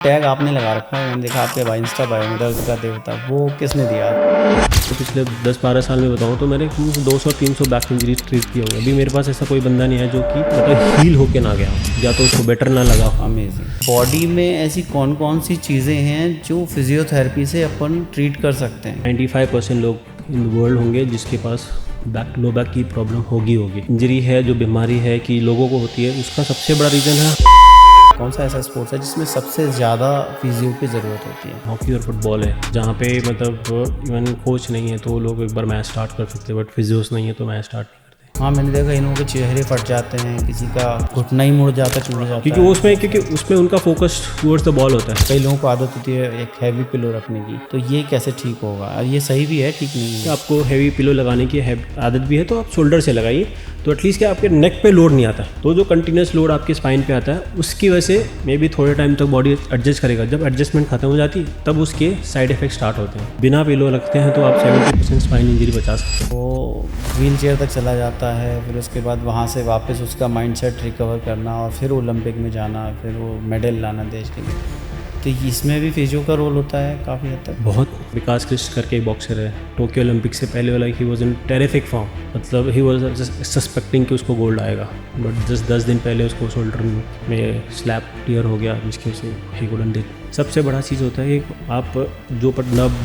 Tag आपने लगा रखा है, मैंने देखा आपके भाई इंस्टा बायो में दर्द का देवता, वो किसने दिया? तो पिछले 10-12 साल में बताऊँ तो मैंने 200-300 बैक इंजरीज ट्रीट किए होंगे। अभी मेरे पास ऐसा कोई बंदा नहीं है जो कि मतलब हील होके ना गया हो या तो उसको बेटर ना लगा हो। अमेजिंग। बॉडी में ऐसी कौन कौन सी चीज़ें हैं जो फिजियोथेरेपी से अपन ट्रीट कर सकते हैं? 95% लोग इन वर्ल्ड होंगे जिसके पास लो बैक की प्रॉब्लम होगी। इंजरी है जो बीमारी है कि लोगों को होती है, उसका सबसे बड़ा रीज़न है कौन सा ऐसा स्पोर्ट्स है जिसमें सबसे ज़्यादा फिजियो की ज़रूरत होती है? हॉकी और फुटबॉल है, जहाँ पे मतलब इवन कोच नहीं है तो लोग एक बार मैच स्टार्ट कर सकते हैं, बट फिजियोस नहीं है तो मैच स्टार्ट नहीं करते। हाँ, मैंने देखा इन लोगों के चेहरे फट जाते हैं, किसी का घुटना ही मुड़ जाता है, टूट जाता है। क्योंकि उसमें उनका फोकस टूवर्ड्स द बॉल होता है। कई लोगों को आदत होती है एक हैवी पिलो रखने की, तो ये कैसे ठीक होगा? और ये सही भी है, ठीक नहीं कि है? आपको हैवी पिलो लगाने की आदत भी है तो आप शोल्डर से लगाइए, तो एटलीस्ट क्या आपके नेक पे लोड नहीं आता। तो जो कंटिन्यूस लोड आपके स्पाइन पे आता है उसकी वजह से मे बी थोड़े टाइम तक बॉडी एडजस्ट करेगा। जब एडजस्टमेंट खत्म हो जाती है तब उसके साइड इफेक्ट स्टार्ट होते हैं। बिना पिलो रखते हैं तो आप 70% स्पाइन इंजरी बचा सकते हैं। वो व्हील चेयर तक चला जाता है, फिर उसके बाद वहाँ से वापस उसका माइंडसेट रिकवर करना और फिर ओलंपिक में जाना, फिर वो मेडल लाना देश के लिए। तो इसमें भी फिजियो का रोल होता है काफ़ी हद तक। बहुत विकास कृष्ण करके एक बॉक्सर है, टोक्यो ओलंपिक से पहले वाला, he was in terrific form. मतलब ही वॉज सस्पेक्टिंग कि उसको गोल्ड आएगा, बट जस्ट 10 दिन पहले उसको शोल्डर में स्लैप क्लियर हो गया जिसकी वजह से ही गोल्डन डे। सबसे बड़ा चीज़ होता है कि आप जो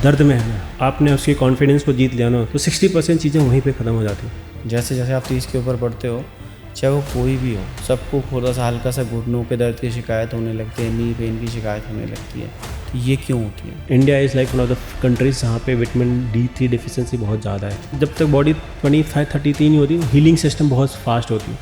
दर्द में है ना, आपने उसके कॉन्फिडेंस को जीत लिया ना, तो 60% चीज़ें वहीं पर ख़त्म हो जाती हैं। जैसे जैसे आप 30 के ऊपर बढ़ते हो, चाहे वो कोई भी हो, सबको थोड़ा सा हल्का सा घुटनों के दर्द की शिकायत होने लगती है, नी पेन की शिकायत होने लगती है। तो ये क्यों होती है? India is like one of the countries जहाँ पे विटामिन D3 डिफिशिएंसी बहुत ज़्यादा है। जब तक बॉडी 25-33 नहीं होती, हीलिंग सिस्टम बहुत फास्ट होती है,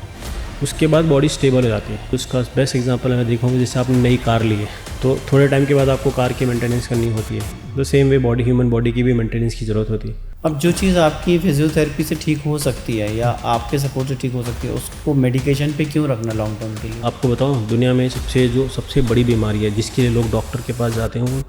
उसके बाद बॉडी स्टेबल हो जाती है। उसका बेस्ट एग्जांपल मैं देखूँगा, जैसे आपने नई कार ली है तो थोड़े टाइम के बाद आपको कार की मेंटेनेंस करनी होती है, तो सेम वे ह्यूमन बॉडी की भी मेंटेनेंस की ज़रूरत होती है। अब जो चीज़ आपकी फिजियोथेरेपी से ठीक हो सकती है या आपके सपोर्ट से ठीक हो सकती है, उसको मेडिकेशन पे क्यों रखना लॉन्ग टर्म के लिए? आपको बताऊँ, दुनिया में सबसे बड़ी बीमारी है जिसके लिए लोग डॉक्टर के पास जाते हैं, वो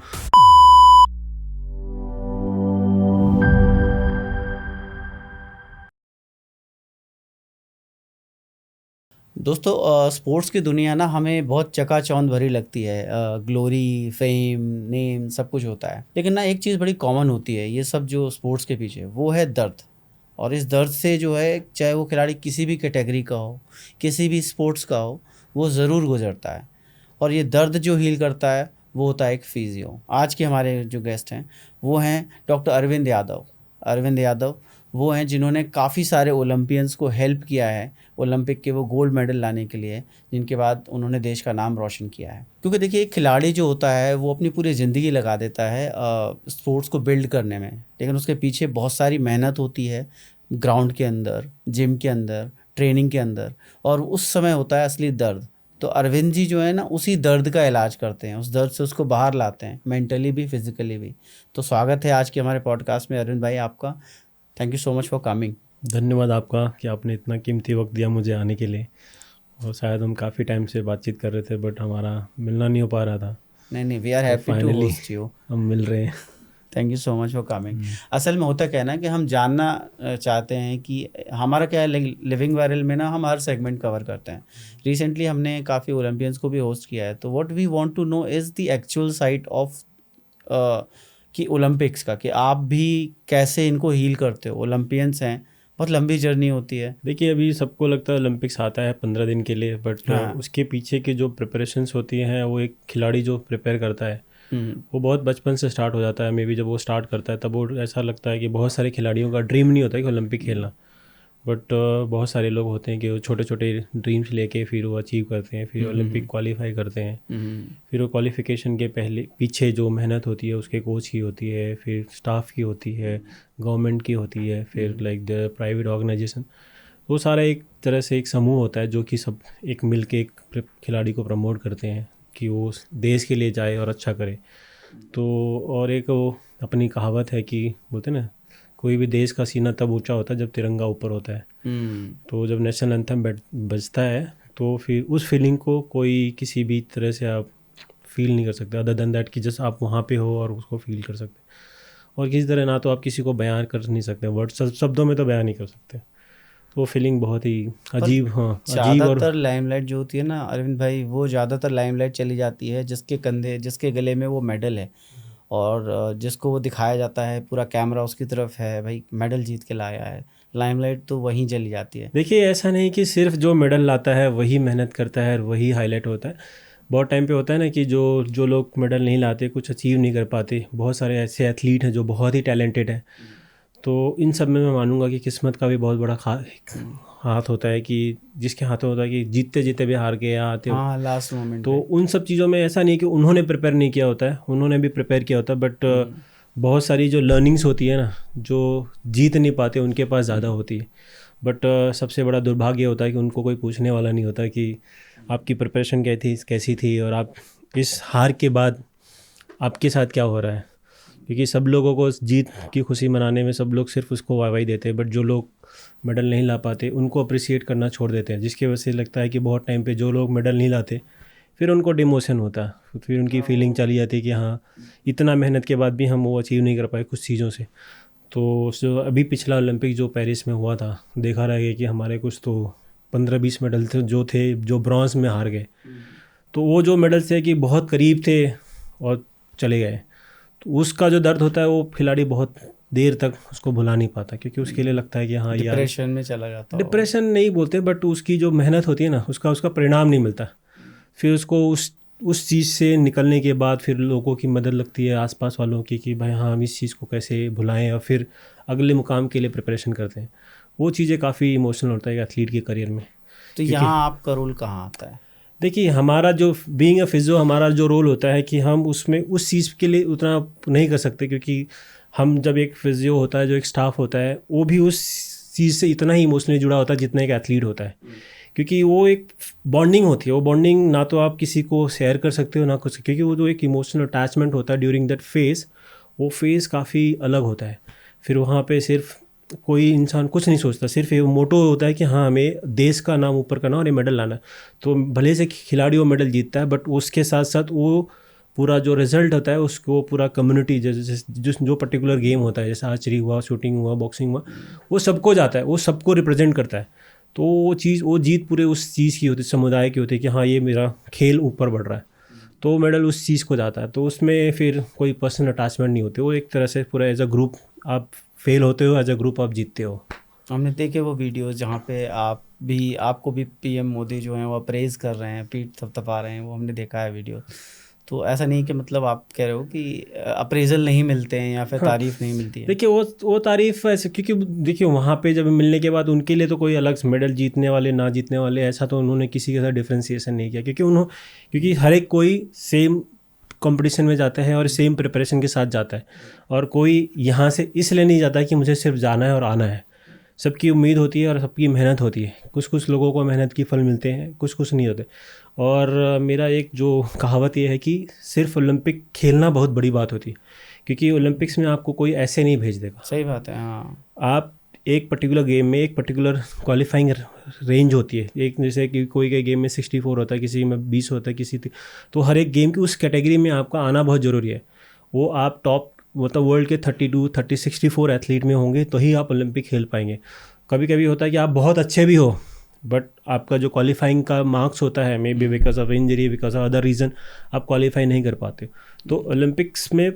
दोस्तों, स्पोर्ट्स की दुनिया ना हमें बहुत चकाचौंध भरी लगती है। ग्लोरी, फेम, नेम सब कुछ होता है, लेकिन ना एक चीज़ बड़ी कॉमन होती है ये सब जो स्पोर्ट्स के पीछे, वो है दर्द। और इस दर्द से जो है, चाहे वो खिलाड़ी किसी भी कैटेगरी का हो, किसी भी स्पोर्ट्स का हो, वो ज़रूर गुजरता है। और ये दर्द जो हील करता है वो होता है एक फिजियो। आज के हमारे जो गेस्ट हैं वो हैं डॉक्टर अरविंद यादव। अरविंद यादव वो हैं जिन्होंने काफ़ी सारे ओलंपियंस को हेल्प किया है ओलंपिक के वो गोल्ड मेडल लाने के लिए, जिनके बाद उन्होंने देश का नाम रोशन किया है। क्योंकि देखिए, एक खिलाड़ी जो होता है वो अपनी पूरी ज़िंदगी लगा देता है स्पोर्ट्स को बिल्ड करने में, लेकिन उसके पीछे बहुत सारी मेहनत होती है, ग्राउंड के अंदर, जिम के अंदर, ट्रेनिंग के अंदर, और उस समय होता है असली दर्द। तो अरविंद जी जो है ना, उसी दर्द का इलाज करते हैं, उस दर्द से उसको बाहर लाते हैं, मेंटली भी फिजिकली भी। तो स्वागत है आज के हमारे पॉडकास्ट में अरविंद भाई आपका। Thank you so much for coming. धन्यवाद आपका कि आपने इतना कीमती वक्त दिया मुझे आने के लिए। और शायद हम काफ़ी टाइम से बातचीत कर रहे थे बट हमारा मिलना नहीं हो पा रहा था। नहीं, वी आर तो happy to finally host you. हम मिल रहे हैं। Thank you so much for coming. असल में होता क्या है ना कि हम जानना चाहते हैं कि हमारा क्या है, लिविंग वायरल में ना हम हर सेगमेंट कवर करते हैं। रिसेंटली हमने काफ़ी ओलंपियंस को भी होस्ट किया है, तो what we want to know is the actual site of कि ओलंपिक्स का, कि आप भी कैसे इनको हील करते हो। ओलंपियंस हैं, बहुत लंबी जर्नी होती है। देखिए, अभी सबको लगता है ओलंपिक्स आता है 15 दिन के लिए, बट हाँ। उसके पीछे की जो प्रिपरेशंस होती हैं, वो एक खिलाड़ी जो प्रिपेयर करता है वो बहुत बचपन से स्टार्ट हो जाता है। मे बी जब वो स्टार्ट करता है तब वो ऐसा लगता है कि बहुत सारे खिलाड़ियों का ड्रीम नहीं होता है कि ओलंपिक खेलना, बट बहुत सारे लोग होते हैं कि वो छोटे छोटे ड्रीम्स लेके फिर वो अचीव करते हैं, फिर ओलंपिक क्वालिफाई करते हैं। फिर वो क्वालिफिकेशन के पीछे जो मेहनत होती है उसके कोच की होती है, फिर स्टाफ की होती है, गवर्नमेंट की होती है, फिर लाइक द प्राइवेट ऑर्गेनाइजेशन। वो सारा एक तरह से एक समूह होता है जो कि सब एक मिल के एक खिलाड़ी को प्रमोट करते हैं कि वो देश के लिए जाए और अच्छा करे। तो और एक वो अपनी कहावत है कि बोलते हैं ना, कोई भी देश का सीना तब ऊंचा होता है जब तिरंगा ऊपर होता है। तो जब नेशनल एंथम बजता है तो फिर उस फीलिंग को कोई किसी भी तरह से आप फील नहीं कर सकते अदर देन दैट कि जस्ट आप वहाँ पे हो और उसको फील कर सकते। और किसी तरह ना तो आप किसी को बयान कर नहीं सकते, वर्ड शब्दों में तो बयान नहीं कर सकते। वो फीलिंग बहुत ही अजीब, हाँ अजीब। और ज़्यादातर लाइमलाइट जो होती है ना अरविंद भाई, वो ज़्यादातर लाइमलाइट चली जाती है जिसके कंधे, जिसके गले में वो मेडल है, और जिसको वो दिखाया जाता है, पूरा कैमरा उसकी तरफ है, भाई मेडल जीत के लाया है, लाइमलाइट तो वहीं चली जाती है। देखिए ऐसा नहीं कि सिर्फ जो मेडल लाता है वही मेहनत करता है और वही हाईलाइट होता है। बहुत टाइम पे होता है ना कि जो जो लोग मेडल नहीं लाते, कुछ अचीव नहीं कर पाते, बहुत सारे ऐसे एथलीट हैं जो बहुत ही टैलेंटेड हैं। तो इन सब में मैं मानूंगा कि किस्मत का भी बहुत बड़ा हाथ होता है, कि जिसके हाथों होता है कि जीतते जीतते भी हार के या आते हो। हाँ, लास्ट मोमेंट तो उन सब चीज़ों में ऐसा नहीं कि उन्होंने प्रिपेयर नहीं किया होता है, उन्होंने भी प्रिपेयर किया होता है, बट बहुत सारी जो लर्निंग्स होती है ना, जो जीत नहीं पाते उनके पास ज़्यादा होती है। बट सबसे बड़ा दुर्भाग्य होता है कि उनको कोई पूछने वाला नहीं होता कि आपकी प्रिपरेशन कैसी थी और आप इस हार के बाद आपके साथ क्या हो रहा है। क्योंकि सब लोगों को जीत की खुशी मनाने में सब लोग सिर्फ उसको वाहवाही देते हैं, बट जो लोग मेडल नहीं ला पाते उनको अप्रिसिएट करना छोड़ देते हैं, जिसकी वजह से लगता है कि बहुत टाइम पे जो लोग मेडल नहीं लाते फिर उनको डिमोशन होता है, फिर उनकी फीलिंग चली जाती है कि हाँ इतना मेहनत के बाद भी हम वो अचीव नहीं कर पाए कुछ चीज़ों से। तो जो अभी पिछला ओलंपिक जो पेरिस में हुआ था, देखा रह गया कि हमारे कुछ तो 15-20 मेडल थे जो ब्रॉन्ज में हार गए। तो वो जो मेडल्स थे कि बहुत करीब थे और चले गए, तो उसका जो दर्द होता है वो खिलाड़ी बहुत देर तक उसको भुला नहीं पाता, क्योंकि उसके लिए लगता है कि हाँ यार डिप्रेशन में चला जाता है। डिप्रेशन नहीं बोलते, बट उसकी जो मेहनत होती है ना उसका परिणाम नहीं मिलता। फिर उसको उस चीज़ से निकलने के बाद फिर लोगों की मदद लगती है, आसपास वालों की, कि भाई हाँ हम इस चीज़ को कैसे भुलाएं और फिर अगले मुकाम के लिए प्रिपरेशन करते हैं। वो चीज़ें काफ़ी इमोशनल होता है एथलीट के करियर में। तो यहाँ आपका रोल कहाँ आता है? देखिए हमारा जो बीइंग अ फिजियो, हमारा जो रोल होता है कि हम उसमें उस चीज़ के लिए उतना नहीं कर सकते, क्योंकि हम जब एक फिजियो होता है, जो एक स्टाफ होता है, वो भी उस चीज़ से इतना ही इमोशनली जुड़ा होता है जितना एक एथलीट होता है। क्योंकि वो एक बॉन्डिंग होती है, वो बॉन्डिंग ना तो आप किसी को शेयर कर सकते हो ना कुछ, क्योंकि वो जो एक इमोशनल अटैचमेंट होता है ड्यूरिंग दैट फेज़, वो फेज़ काफ़ी अलग होता है। फिर वहाँ पे सिर्फ कोई इंसान कुछ नहीं सोचता, सिर्फ ये मोटो होता है कि हाँ हमें देश का नाम ऊपर करना और ये मेडल लाना है। तो भले से खिलाड़ी वो मेडल जीतता है, बट उसके साथ साथ वो पूरा जो रिजल्ट होता है उसको पूरा कम्युनिटी, जैसे जो पर्टिकुलर गेम होता है, जैसे आर्चरी हुआ, शूटिंग हुआ, बॉक्सिंग हुआ, वो सबको जाता है, वो सबको रिप्रेजेंट करता है। तो वो जीत पूरे उस चीज़ की होती है, समुदाय की होती है कि हाँ ये मेरा खेल ऊपर बढ़ रहा है, तो मेडल उस चीज़ को जाता है। तो उसमें फिर कोई पर्सनल अटैचमेंट नहीं होती, वो एक तरह से पूरा एज अ ग्रुप आप फेल होते हो, एज अ ग्रुप आप जीतते हो। हमने देखे वो वीडियोस जहाँ पे आपको भी पीएम मोदी जो हैं वो अप्रेज कर रहे हैं, पीठ थपथपा रहे हैं, वो हमने देखा है वीडियो। तो ऐसा नहीं कि मतलब आप कह रहे हो कि अप्रेजल नहीं मिलते हैं या फिर तारीफ़ नहीं मिलती है? देखिए वो तारीफ़ ऐसे, क्योंकि देखिए वहाँ पे जब मिलने के बाद उनके लिए तो कोई अलग मेडल जीतने वाले ना जीतने वाले ऐसा तो उन्होंने किसी के साथ डिफ्रेंशिएशन नहीं किया, क्योंकि हर एक कोई सेम कंपटीशन में जाता है और सेम प्रिपरेशन के साथ जाता है, और कोई यहाँ से इसलिए नहीं जाता है कि मुझे सिर्फ जाना है और आना है। सबकी उम्मीद होती है और सबकी मेहनत होती है, कुछ लोगों को मेहनत की फल मिलते हैं, कुछ नहीं होते। और मेरा एक जो कहावत ये है कि सिर्फ ओलंपिक खेलना बहुत बड़ी बात होती है, क्योंकि ओलंपिक्स में आपको कोई ऐसे नहीं भेज देगा। सही बात है, हाँ। आप एक पर्टिकुलर गेम में एक पर्टिकुलर क्वालिफाइंग रेंज होती है, एक जैसे कि कोई गेम में 64 होता है, किसी में 20 होता है, तो हर एक गेम की उस कैटेगरी में आपका आना बहुत ज़रूरी है। वो आप टॉप मतलब वर्ल्ड के 32, 30, 64 एथलीट में होंगे तो ही आप ओलंपिक खेल पाएंगे। कभी कभी होता है कि आप बहुत अच्छे भी हो, बट आपका जो क्वालिफाइंग का मार्क्स होता है, may be because of injury, because of other reason, आप क्वालिफाई नहीं कर पाते। तो ओलंपिक्स में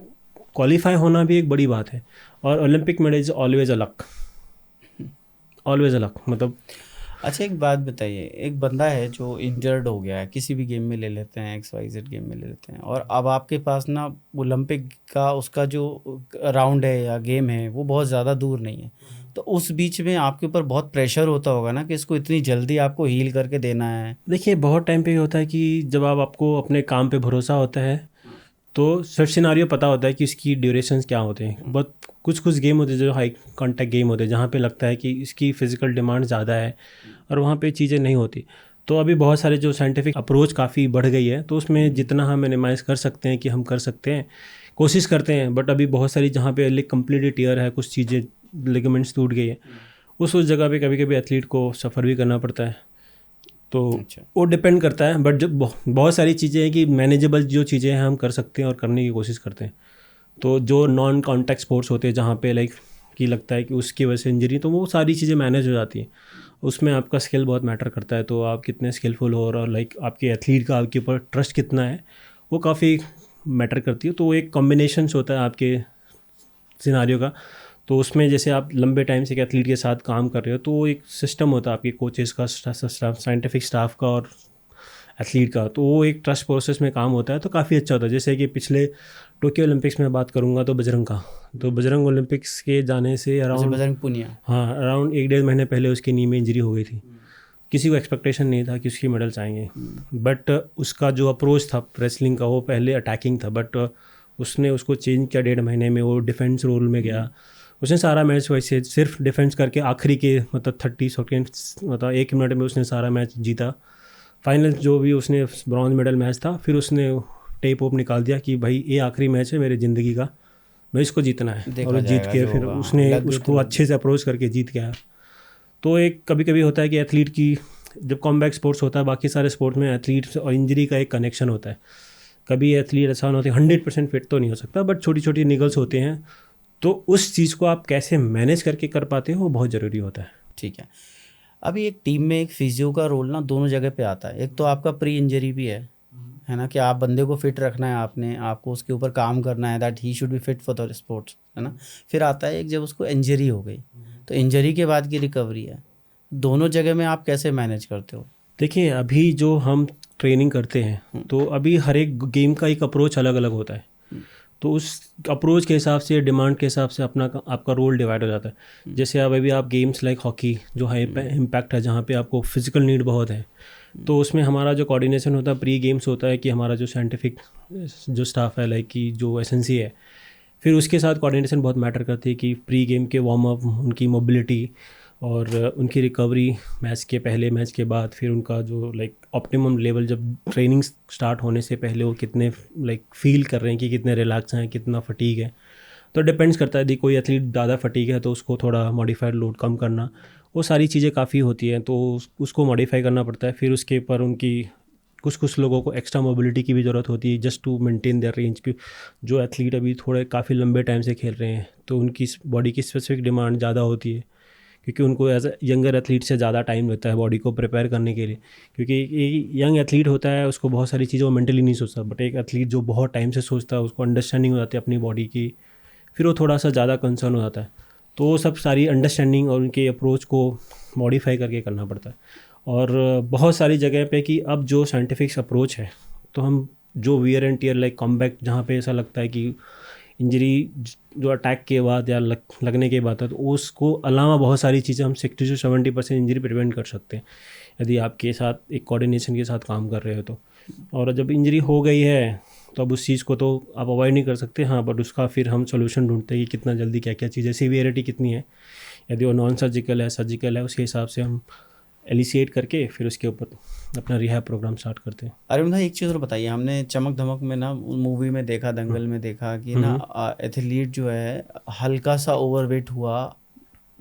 क्वालिफाई होना भी एक बड़ी बात है, और Olympic medal is always a luck, always a luck मतलब। अच्छा एक बात बताइए, एक बंदा है जो इंजर्ड हो गया है, किसी भी गेम में ले लेते हैं, XYZ गेम में ले लेते हैं, और अब आपके पास ना ओलंपिक का उसका जो राउंड है या गेम है वो बहुत ज़्यादा दूर नहीं है, तो उस बीच में आपके ऊपर बहुत प्रेशर होता होगा ना कि इसको इतनी जल्दी आपको हील करके देना है। देखिए बहुत टाइम पे ये होता है कि जब आपको अपने काम पे भरोसा होता है तो सर्च सिनारियो पता होता है कि इसकी ड्यूरेशंस क्या होते हैं। बहुत कुछ गेम होते हैं जो हाई कॉन्टैक्ट गेम होते हैं, जहाँ पे लगता है कि इसकी फ़िज़िकल डिमांड ज़्यादा है और वहाँ पे चीज़ें नहीं होती। तो अभी बहुत सारे जो साइंटिफिक अप्रोच काफ़ी बढ़ गई है, तो उसमें जितना हम मिनिमाइज़ कर सकते हैं कि हम कर सकते हैं, कोशिश करते हैं। बट अभी बहुत सारी जहाँ पे लेग कम्प्लीटली टीयर है, कुछ चीज़ें लिगामेंट्स टूट गई है, उस जगह पे कभी कभी एथलीट को सफ़र भी करना पड़ता है। तो वो डिपेंड करता है, बट जब बहुत सारी चीज़ें हैं कि मैनेजेबल जो चीज़ें हैं हम कर सकते हैं और करने की कोशिश करते हैं। तो जो नॉन कॉन्टैक्ट स्पोर्ट्स होते हैं जहाँ पे लाइक कि लगता है कि उसकी वजह से इंजरी, तो वो सारी चीज़ें मैनेज हो जाती हैं। उसमें आपका स्किल बहुत मैटर करता है, तो आप कितने स्किलफुल हो और लाइक आपके एथलीट का आपके ऊपर ट्रस्ट कितना है, वो काफ़ी मैटर करती है। तो एक कॉम्बिनेशंस होता है आपके सिनारियो का। तो उसमें जैसे आप लंबे टाइम से एक एथलीट के साथ काम कर रहे हो, तो एक सिस्टम होता है आपके कोचेज़ का, साइंटिफिक स्टाफ का और एथलीट का, तो वो एक ट्रस्ट प्रोसेस में काम होता है, तो काफ़ी अच्छा होता है। जैसे कि पिछले टोक्यो ओलंपिक्स में बात करूँगा तो बजरंग का, तो बजरंग ओलंपिक्स के जाने से अराउंड, बजरंग पुनिया, हाँ, अराउंड 1-1.5 महीने पहले उसकी नी में इंजरी हो गई थी। किसी को एक्सपेक्टेशन नहीं था कि उसकी मेडल्स आएंगे, बट उसका जो अप्रोच था रेसलिंग का वो पहले अटैकिंग था, बट उसने उसको चेंज किया 1.5 महीने में, वो डिफेंस रोल में गया। उसने सारा मैच वैसे सिर्फ डिफेंस करके आखिरी के मतलब 30 सेकेंड, मतलब 1 मिनट में उसने सारा मैच जीता। फाइनल जो भी उसने ब्रॉन्ज मेडल मैच था, फिर उसने टेप ओप निकाल दिया कि भाई ये आखिरी मैच है मेरे ज़िंदगी का, मैं इसको जीतना है, और देखा वो जीत जाएगा के जो फिर होगा, उसने लग गई तो उसको लग अच्छे से अप्रोच करके जीत गया। तो एक कभी कभी होता है कि एथलीट की, जब कॉम्बैट स्पोर्ट्स होता है, बाकी सारे स्पोर्ट्स में एथलीट और इंजरी का एक कनेक्शन होता है। कभी एथलीट ऐसा होता है 100% फिट तो नहीं हो सकता, बट छोटी छोटी निगल्स होते हैं, तो उस चीज़ को आप कैसे मैनेज करके कर पाते हो वो बहुत ज़रूरी होता है। ठीक है। अभी एक टीम में एक फिजियो का रोल ना दोनों जगह पे आता है। एक तो आपका प्री इंजरी भी है ना, कि आप बंदे को फिट रखना है, आपने आपको उसके ऊपर काम करना है, that he should be fit for the sports, है ना। फिर आता है एक जब उसको इंजरी हो गई, तो इंजरी के बाद की रिकवरी है। दोनों जगह में आप कैसे मैनेज करते हो? देखिए, अभी जो हम ट्रेनिंग करते हैं, तो अभी हर एक गेम का एक अप्रोच अलग अलग होता है, तो उस अप्रोच के हिसाब से, डिमांड के हिसाब से अपना आपका रोल डिवाइड हो जाता है। जैसे अब अभी आप गेम्स लाइक हॉकी जो हाई इम्पैक्ट है, जहाँ पे आपको फिजिकल नीड बहुत है, तो उसमें हमारा जो कोऑर्डिनेशन होता है प्री गेम्स होता है कि हमारा जो साइंटिफिक जो स्टाफ है, लाइक कि जो एसएनसी है, फिर उसके साथ कोऑर्डिनेशन बहुत मैटर करती है कि प्री गेम के वार्म अप, उनकी मोबिलिटी और उनकी रिकवरी मैच के पहले, मैच के बाद, फिर उनका जो लाइक ऑप्टिमम लेवल, जब ट्रेनिंग स्टार्ट होने से पहले वो कितने लाइक फील कर रहे हैं कि कितने रिलैक्स हैं, कितना फटीग है। तो डिपेंड्स करता है, यदि कोई एथलीट ज़्यादा फटीग है तो उसको थोड़ा मॉडिफाइड लोड कम करना, वो सारी चीज़ें काफ़ी होती हैं, तो उसको मॉडिफाई करना पड़ता है। फिर उसके ऊपर उनकी कुछ कुछ लोगों को एक्स्ट्रा मोबिलिटी की भी ज़रूरत होती है, just to maintain their range की। जो एथलीट अभी थोड़े काफ़ी लंबे टाइम से खेल रहे हैं, तो उनकी बॉडी की स्पेसिफिक डिमांड ज़्यादा होती है, क्योंकि उनको एज ए यंगर एथलीट से ज़्यादा टाइम लगता है बॉडी को प्रिपेयर करने के लिए। क्योंकि ये यंग एथलीट होता है, उसको बहुत सारी चीज़ें वो मेंटली नहीं सोचता, बट एक एथलीट जो बहुत टाइम से सोचता है, उसको अंडरस्टैंडिंग हो जाती है अपनी बॉडी की, फिर वो थोड़ा सा ज़्यादा कंसर्न हो जाता है। तो वो सब सारी अंडरस्टैंडिंग और उनके अप्रोच को मॉडिफाई करके करना पड़ता है। और बहुत सारी जगह पे कि अब जो साइंटिफिक अप्रोच है, तो हम जो wear and tear like combat, जहाँ पे ऐसा लगता है कि इंजरी जो अटैक के बाद या लगने के बाद है, तो उसको अलावा बहुत सारी चीज़ें हम 60 से 70% इंजरी प्रिवेंट कर सकते हैं, यदि आपके साथ एक कोऑर्डिनेशन के साथ काम कर रहे हो तो। और जब इंजरी हो गई है, तो अब उस चीज़ को तो आप अवॉइड नहीं कर सकते, हाँ, बट उसका फिर हम सोल्यूशन ढूंढते हैं कि कितना जल्दी क्या क्या चीज़ें, सीवियरिटी कितनी है, यदि वो नॉन सर्जिकल है, सर्जिकल है, उसके हिसाब से हम एलिसिएट करके फिर उसके ऊपर अपना रिहैब प्रोग्राम स्टार्ट करते हैं। अरविंद भाई, एक चीज़ और बताइए। हमने चमक धमक में ना, मूवी में देखा, दंगल में देखा कि ना एथलीट जो है हल्का सा ओवरवेट हुआ,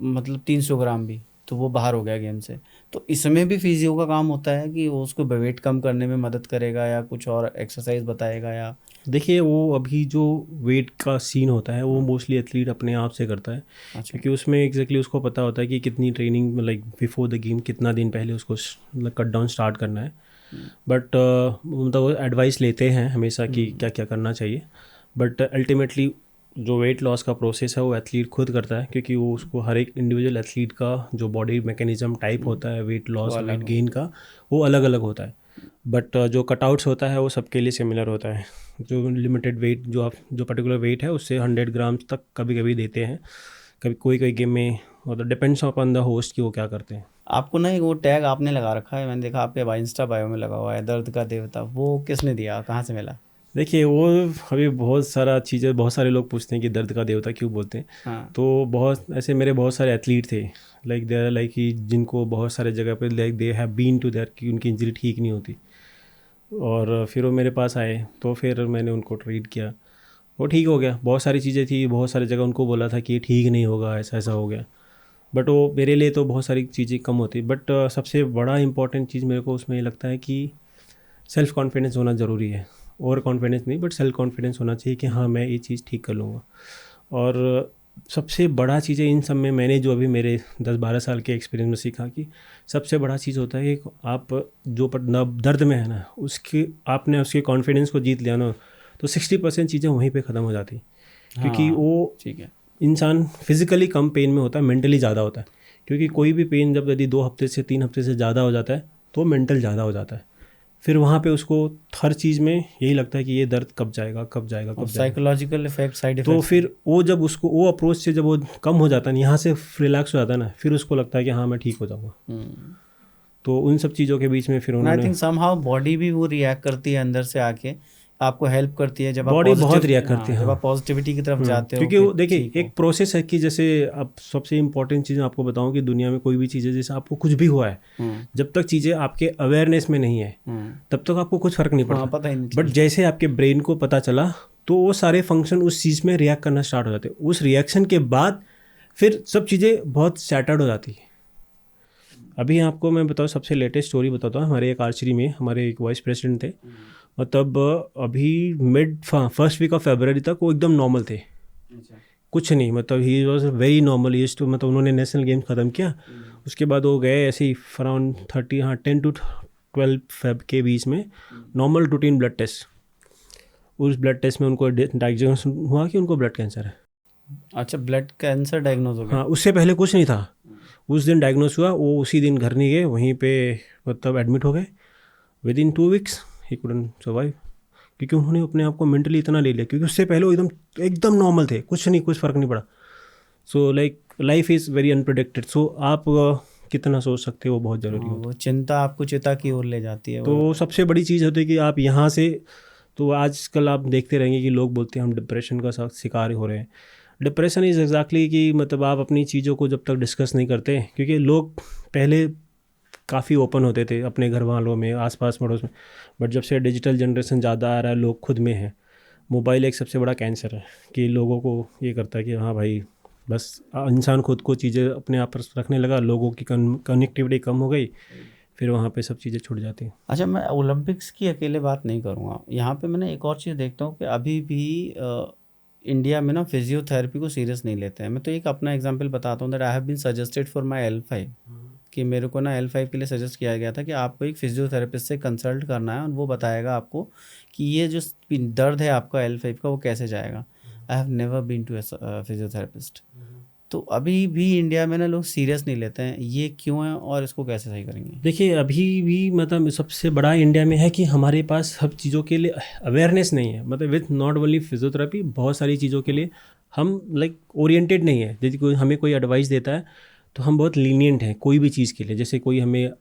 मतलब 300 ग्राम भी, तो वो बाहर हो गया गेम से। तो इसमें भी फिजियो का काम होता है कि वो उसको वेट कम करने में मदद करेगा, या कुछ और एक्सरसाइज बताएगा, या? देखिए, वो अभी जो वेट का सीन होता है वो मोस्टली एथलीट अपने आप से करता है, अच्छा। क्योंकि उसमें एग्जैक्टली उसको पता होता है कि कितनी training like before the game, कितना दिन पहले उसको कट डाउन स्टार्ट करना है। बट मतलब वो एडवाइस लेते हैं हमेशा कि क्या क्या करना चाहिए, बट अल्टीमेटली जो वेट लॉस का प्रोसेस है वो एथलीट खुद करता है, क्योंकि वो उसको हर एक इंडिविजुअल एथलीट का जो बॉडी मैकेनिज्म टाइप होता है वेट वो लॉस अलग वेट हो। गेन का, वो अलग अलग होता है। बट जो कटआउट्स होता है वो सबके लिए सिमिलर होता है। जो लिमिटेड वेट, जो आप जो पर्टिकुलर वेट है उससे 100 ग्राम्स तक कभी कभी देते हैं, कभी कोई कोई गेम में, मतलब डिपेंड्स अपॉन द होस्ट कि वो क्या करते हैं। आपको ना एक वो टैग आपने लगा रखा है, मैंने देखा आपके इंस्टा बायो में लगा हुआ है, दर्द का देवता। वो किसने दिया, कहाँ से मिला? देखिए, वो अभी बहुत सारा चीज़ें, बहुत सारे लोग पूछते हैं कि दर्द का देवता क्यों बोलते हैं। हाँ। तो बहुत ऐसे मेरे बहुत सारे एथलीट थे, लाइक दे आर लाइक कि जिनको बहुत सारे जगह पे like they have been to there कि उनकी इंजरी ठीक नहीं होती, और फिर वो मेरे पास आए, तो फिर मैंने उनको ट्रीट किया, वो ठीक हो गया। बहुत सारी चीज़ें थी, बहुत सारी जगह उनको बोला था कि ये ठीक नहीं होगा, ऐसा ऐसा हो गया, बट वो मेरे लिए तो बहुत सारी चीज़ें कम होती। बट सबसे बड़ा इंपॉर्टेंट चीज़ मेरे को उसमें ये लगता है कि सेल्फ़ कॉन्फिडेंस होना ज़रूरी है। ओवर कॉन्फिडेंस नहीं, बट सेल्फ कॉन्फिडेंस होना चाहिए कि हाँ, मैं ये चीज़ ठीक कर लूँगा। और सबसे बड़ा चीज़ है इन सब में, मैंने जो अभी मेरे 10-12 साल के एक्सपीरियंस में सीखा कि सबसे बड़ा चीज़ होता है कि आप जो दर्द में है ना, उसके आपने उसके कॉन्फिडेंस को जीत लिया ना, तो 60% चीज़ें वहीं पे ख़त्म हो जाती हैं। क्योंकि हाँ, वो ठीक है। इंसान फिज़िकली कम पेन में होता है, मेंटली ज़्यादा होता है। क्योंकि कोई भी पेन जब यदि 2 हफ्ते से 3 हफ्ते से ज़्यादा हो जाता है तो मेंटल ज़्यादा हो जाता है। फिर वहाँ पे उसको हर चीज़ में यही लगता है कि ये दर्द कब जाएगा, कब जाएगा, कब जाएगा। साइकोलॉजिकल इफेक्ट, साइड तो इफेक्ट्स। फिर वो जब उसको वो अप्रोच से जब वो कम हो जाता है ना, यहाँ से रिलैक्स हो जाता है ना, फिर उसको लगता है कि हाँ मैं ठीक हो जाऊँगा। तो उन सब चीज़ों के बीच में फिर आई उन्होंने थिंक समहाउ बॉडी भी वो रिएक्ट करती है अंदर से आके, आपको हेल्प करती है जब आप बॉडी बहुत रिएक्ट करती है। जब हाँ, आप पॉजिटिविटी की तरफ जाते हो क्योंकि कि वो देखिए ठीक हो। एक प्रोसेस है कि जैसे अब सबसे इम्पोर्टेंट चीज़ आपको बताऊं कि दुनिया में कोई भी चीज़ है, जैसे आपको कुछ भी हुआ है, जब तक चीज़ें आपके अवेयरनेस में नहीं है तब तक आपको कुछ फ़र्क नहीं हाँ, पड़ता। पता ही नहीं बट जैसे आपके ब्रेन को पता चला तो वो सारे फंक्शन उस चीज़ में रिएक्ट करना स्टार्ट हो जाते हैं। उस रिएक्शन के बाद फिर सब चीज़ें बहुत सैटर्ड हो जाती है। अभी आपको मैं बताऊँ, सबसे लेटेस्ट स्टोरी बताता हूँ। हमारे एक आर्चरी में हमारे एक वाइस प्रेसिडेंट थे, मतलब अभी फर्स्ट वीक ऑफ फरवरी तक वो एकदम नॉर्मल थे, कुछ नहीं, मतलब he was very normal. Used to, मतलब उन्होंने नेशनल गेम्स ख़त्म किया, उसके बाद वो गए ऐसे ही अराउंड 10 to 12 फेब के बीच में नॉर्मल रूटीन ब्लड टेस्ट। उस ब्लड टेस्ट में उनको डायग्नोस हुआ कि उनको ब्लड कैंसर है। अच्छा, ब्लड कैंसर डायग्नोज हो गया। हाँ, उससे पहले कुछ नहीं था। उस दिन डायग्नोस हुआ, वो उसी दिन घर नहीं गए, वहीं पे मतलब एडमिट हो गए। With in 2 weeks he couldn't survive, क्योंकि उन्होंने अपने आप को मेंटली इतना ले लिया, क्योंकि उससे पहले वो एकदम एकदम नॉर्मल थे, कुछ नहीं, कुछ फ़र्क नहीं पड़ा। So like life is very unpredicted. So आप कितना सोच सकते हो वो बहुत ज़रूरी होता वो चिंता आपको चिता की ओर ले जाती है। है। तो सबसे बड़ी चीज़ होती है कि आप यहाँ से, तो आजकल आप देखते रहेंगे कि लोग बोलते हैं हम डिप्रेशन का शिकार हो रहे हैं। डिप्रेशन इज़ एग्जैक्टली कि मतलब आप अपनी चीज़ों को जब तक डिस्कस नहीं करते, क्योंकि लोग पहले काफ़ी ओपन होते थे अपने घर वालों में, आसपास पड़ोस में, बट जब से डिजिटल जनरेशन ज़्यादा आ रहा है, लोग खुद में हैं। मोबाइल एक सबसे बड़ा कैंसर है कि लोगों को ये करता है कि हाँ भाई, बस इंसान खुद को चीज़ें अपने आप पर रखने लगा, लोगों की कनेक्टिविटी कम हो गई, फिर वहाँ पे सब चीज़ें छूट जाती हैं। अच्छा, मैं ओलंपिक्स की अकेले बात नहीं करूँगा। यहाँ पे मैंने एक और चीज़ देखता हूँ कि अभी भी इंडिया में ना फिजियोथेरेपी को सीरियस नहीं लेते हैं। मैं तो एक अपना एग्जांपल बताता हूँ that I have been suggested for my L5, कि मेरे को ना L5 के लिए सजेस्ट किया गया था कि आपको एक फिजियोथेरेपिस्ट से कंसल्ट करना है और वो बताएगा आपको कि ये जो दर्द है आपका L5 का वो कैसे जाएगा। I have never been to physiotherapist. तो अभी भी इंडिया में ना लोग सीरियस नहीं लेते हैं, ये क्यों है और इसको कैसे सही करेंगे? देखिए अभी भी मतलब सबसे बड़ा इंडिया में है कि हमारे पास सब चीज़ों के लिए अवेयरनेस नहीं है। मतलब विथ नॉट ओनली फिजियोथेरेपी, बहुत सारी चीज़ों के लिए हम लाइक ओरिएंटेड नहीं है। यदि कोई हमें कोई एडवाइस देता है तो हम बहुत लीनियंट हैं कोई भी चीज़ के लिए। जैसे कोई हमें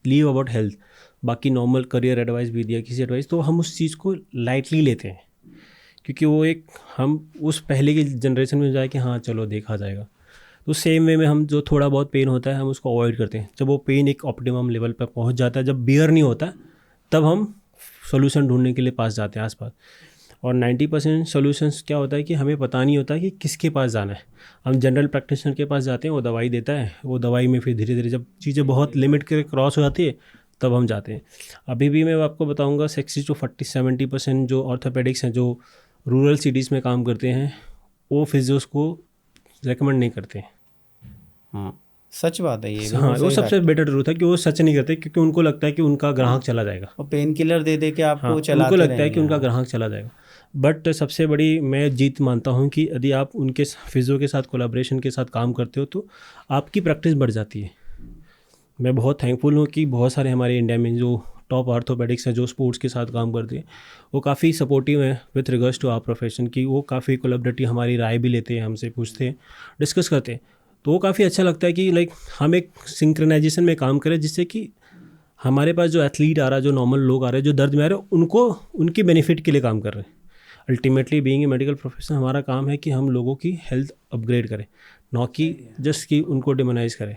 लीव अबाउट हेल्थ, बाकी नॉर्मल करियर एडवाइस भी दिया, किसी एडवाइस, तो हम उस चीज़ को लाइटली लेते हैं, क्योंकि वो एक हम उस पहले की जनरेशन में जाए कि हाँ चलो देखा जाएगा। तो सेम वे में हम जो थोड़ा बहुत पेन होता है हम उसको अवॉइड करते हैं। जब वो पेन एक ऑप्टिमम लेवल पर पहुंच जाता है, जब बियर नहीं होता, तब हम सोल्यूशन ढूंढने के लिए पास जाते हैं आसपास। और 90% सोल्यूशंस क्या होता है कि हमें पता नहीं होता कि किसके पास जाना है। हम जनरल प्रैक्टिशनर के पास जाते हैं, वो दवाई देता है, वो दवाई में फिर धीरे धीरे जब चीज़ें बहुत लिमिट के क्रॉस हो जाती है तब हम जाते हैं। अभी भी मैं आपको बताऊँगा 60 to 70% जो ऑर्थोपेडिक्स हैं जो रूरल सिटीज़ में काम करते हैं, वो फिजियोस को रेकमेंड नहीं करते। हाँ, सच बात है ये। हाँ, वो सबसे बेटर ट्रूथ है कि वो सच नहीं करते, क्योंकि उनको लगता है कि उनका ग्राहक चला जाएगा। और पेन किलर दे दे के आपको हाँ, चलाते उनको लगता है रहेंगे। कि उनका हाँ। ग्राहक चला जाएगा। बट सबसे बड़ी मैं जीत मानता हूँ कि यदि आप उनके फिजियो के साथ कोलैबोरेशन के साथ काम करते हो तो आपकी प्रैक्टिस बढ़ जाती है। मैं बहुत थैंकफुल हूँ कि बहुत सारे हमारे इंडिया में जो टॉप ऑर्थोपेडिक्स हैं जो स्पोर्ट्स के साथ काम करते हैं, वो काफ़ी सपोर्टिव हैं with regards to our profession की। वो काफ़ी कोलैबोरेटिव, हमारी राय भी लेते हैं, हमसे पूछते हैं, डिस्कस करते हैं। तो वो काफ़ी अच्छा लगता है कि लाइक हम एक सिंक्रोनाइजेशन में काम करें, जिससे कि हमारे पास जो एथलीट आ रहा है, जो नॉर्मल लोग आ रहे हैं, जो दर्द में आ रहे हैं, उनको उनकी बेनिफिट के लिए काम कर रहे हैं। Ultimately being a medical professional हमारा काम है कि हम लोगों की हेल्थ अपग्रेड करें, ना कि जस्ट कि उनको डिमोनाइज करें।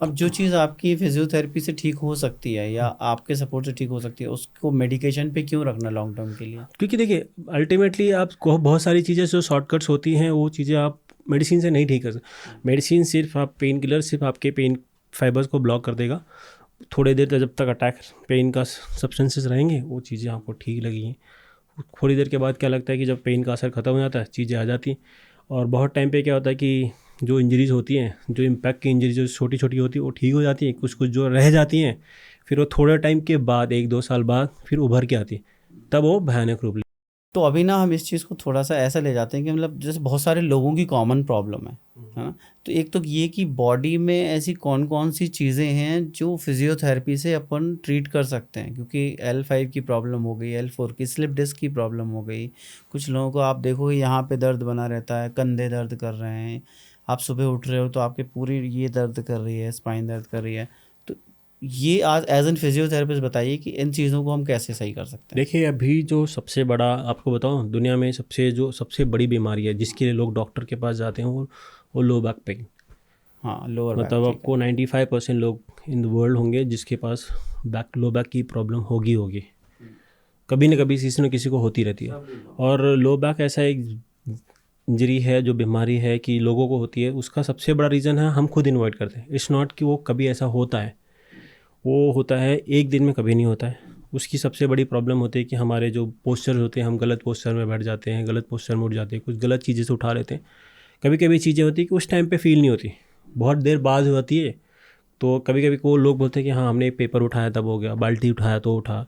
अब जो चीज़ आपकी फिजियोथेरेपी से ठीक हो सकती है या आपके सपोर्ट से ठीक हो सकती है, उसको मेडिकेशन पे क्यों रखना लॉन्ग टर्म के लिए? क्योंकि देखिए अल्टीमेटली आपको बहुत सारी चीज़ें जो शॉर्टकट्स होती हैं वो चीज़ें आप मेडिसिन से नहीं ठीक कर सकते। मेडिसिन सिर्फ आप पेन किलर सिर्फ आपके पेन फाइबर्स को ब्लॉक कर देगा थोड़ी देर तक, जब तक अटैक पेन का सब्सटेंसेस रहेंगे वो चीज़ें आपको ठीक लगेंगी। थोड़ी देर के बाद क्या लगता है कि जब पेन का असर ख़त्म हो जाता है चीज़ें आ जाती हैं। और बहुत टाइम पे क्या होता है कि जो इंजरीज़ होती हैं, जो इम्पैक्ट की इंजरीज जो छोटी छोटी होती है वो ठीक हो जाती हैं, कुछ कुछ जो रह जाती हैं फिर वो थोड़े टाइम के बाद 1-2 साल बाद फिर उभर के आती, तब वो भयानक रूप। तो अभी ना हम इस चीज़ को थोड़ा सा ऐसा ले जाते हैं कि मतलब जैसे बहुत सारे लोगों की कॉमन प्रॉब्लम है ना। तो एक तो ये कि बॉडी में ऐसी कौन कौन सी चीज़ें हैं जो फिजियोथेरेपी से अपन ट्रीट कर सकते हैं, क्योंकि L5 की प्रॉब्लम हो गई, L4 की स्लिप डिस्क की प्रॉब्लम हो गई, कुछ लोगों को आप देखोगे यहाँ पे दर्द बना रहता है, कंधे दर्द कर रहे हैं, आप सुबह उठ रहे हो तो आपके पूरी ये दर्द कर रही है, स्पाइन दर्द कर रही है। तो ये आज एज एन फिजियोथेरेपिस्ट बताइए कि इन चीज़ों को हम कैसे सही कर सकते हैं। देखिए अभी जो सबसे बड़ा आपको बताऊं, दुनिया में सबसे बड़ी बीमारी है जिसके लिए लोग डॉक्टर के पास जाते हैं वो लो बैक पेन। हाँ, लोअर बैक, मतलब ठीक है। आपको 95% लोग इन द वर्ल्ड होंगे जिसके पास लो बैक की प्रॉब्लम होगी कभी न कभी किसी न किसी को होती रहती है। और लो बैक ऐसा एक इंजरी है, जो बीमारी है कि लोगों को होती है, उसका सबसे बड़ा रीज़न है हम खुद इन्वाइट करते हैं। इट्स नॉट कि वो कभी ऐसा होता है, वो होता है एक दिन में, कभी नहीं होता है। उसकी सबसे बड़ी प्रॉब्लम होती है कि हमारे जो पोस्चर होते हैं, हम गलत पोस्चर में बैठ जाते हैं, गलत पोस्चर में उठ जाते हैं, कुछ गलत चीज़ें से उठा लेते हैं। कभी कभी चीज़ें होती है कि उस टाइम पे फील नहीं होती, बहुत देर बाद होती है। तो कभी कभी को लोग बोलते हैं कि हाँ हमने एक पेपर उठाया तब हो गया, बाल्टी उठाया तो उठा।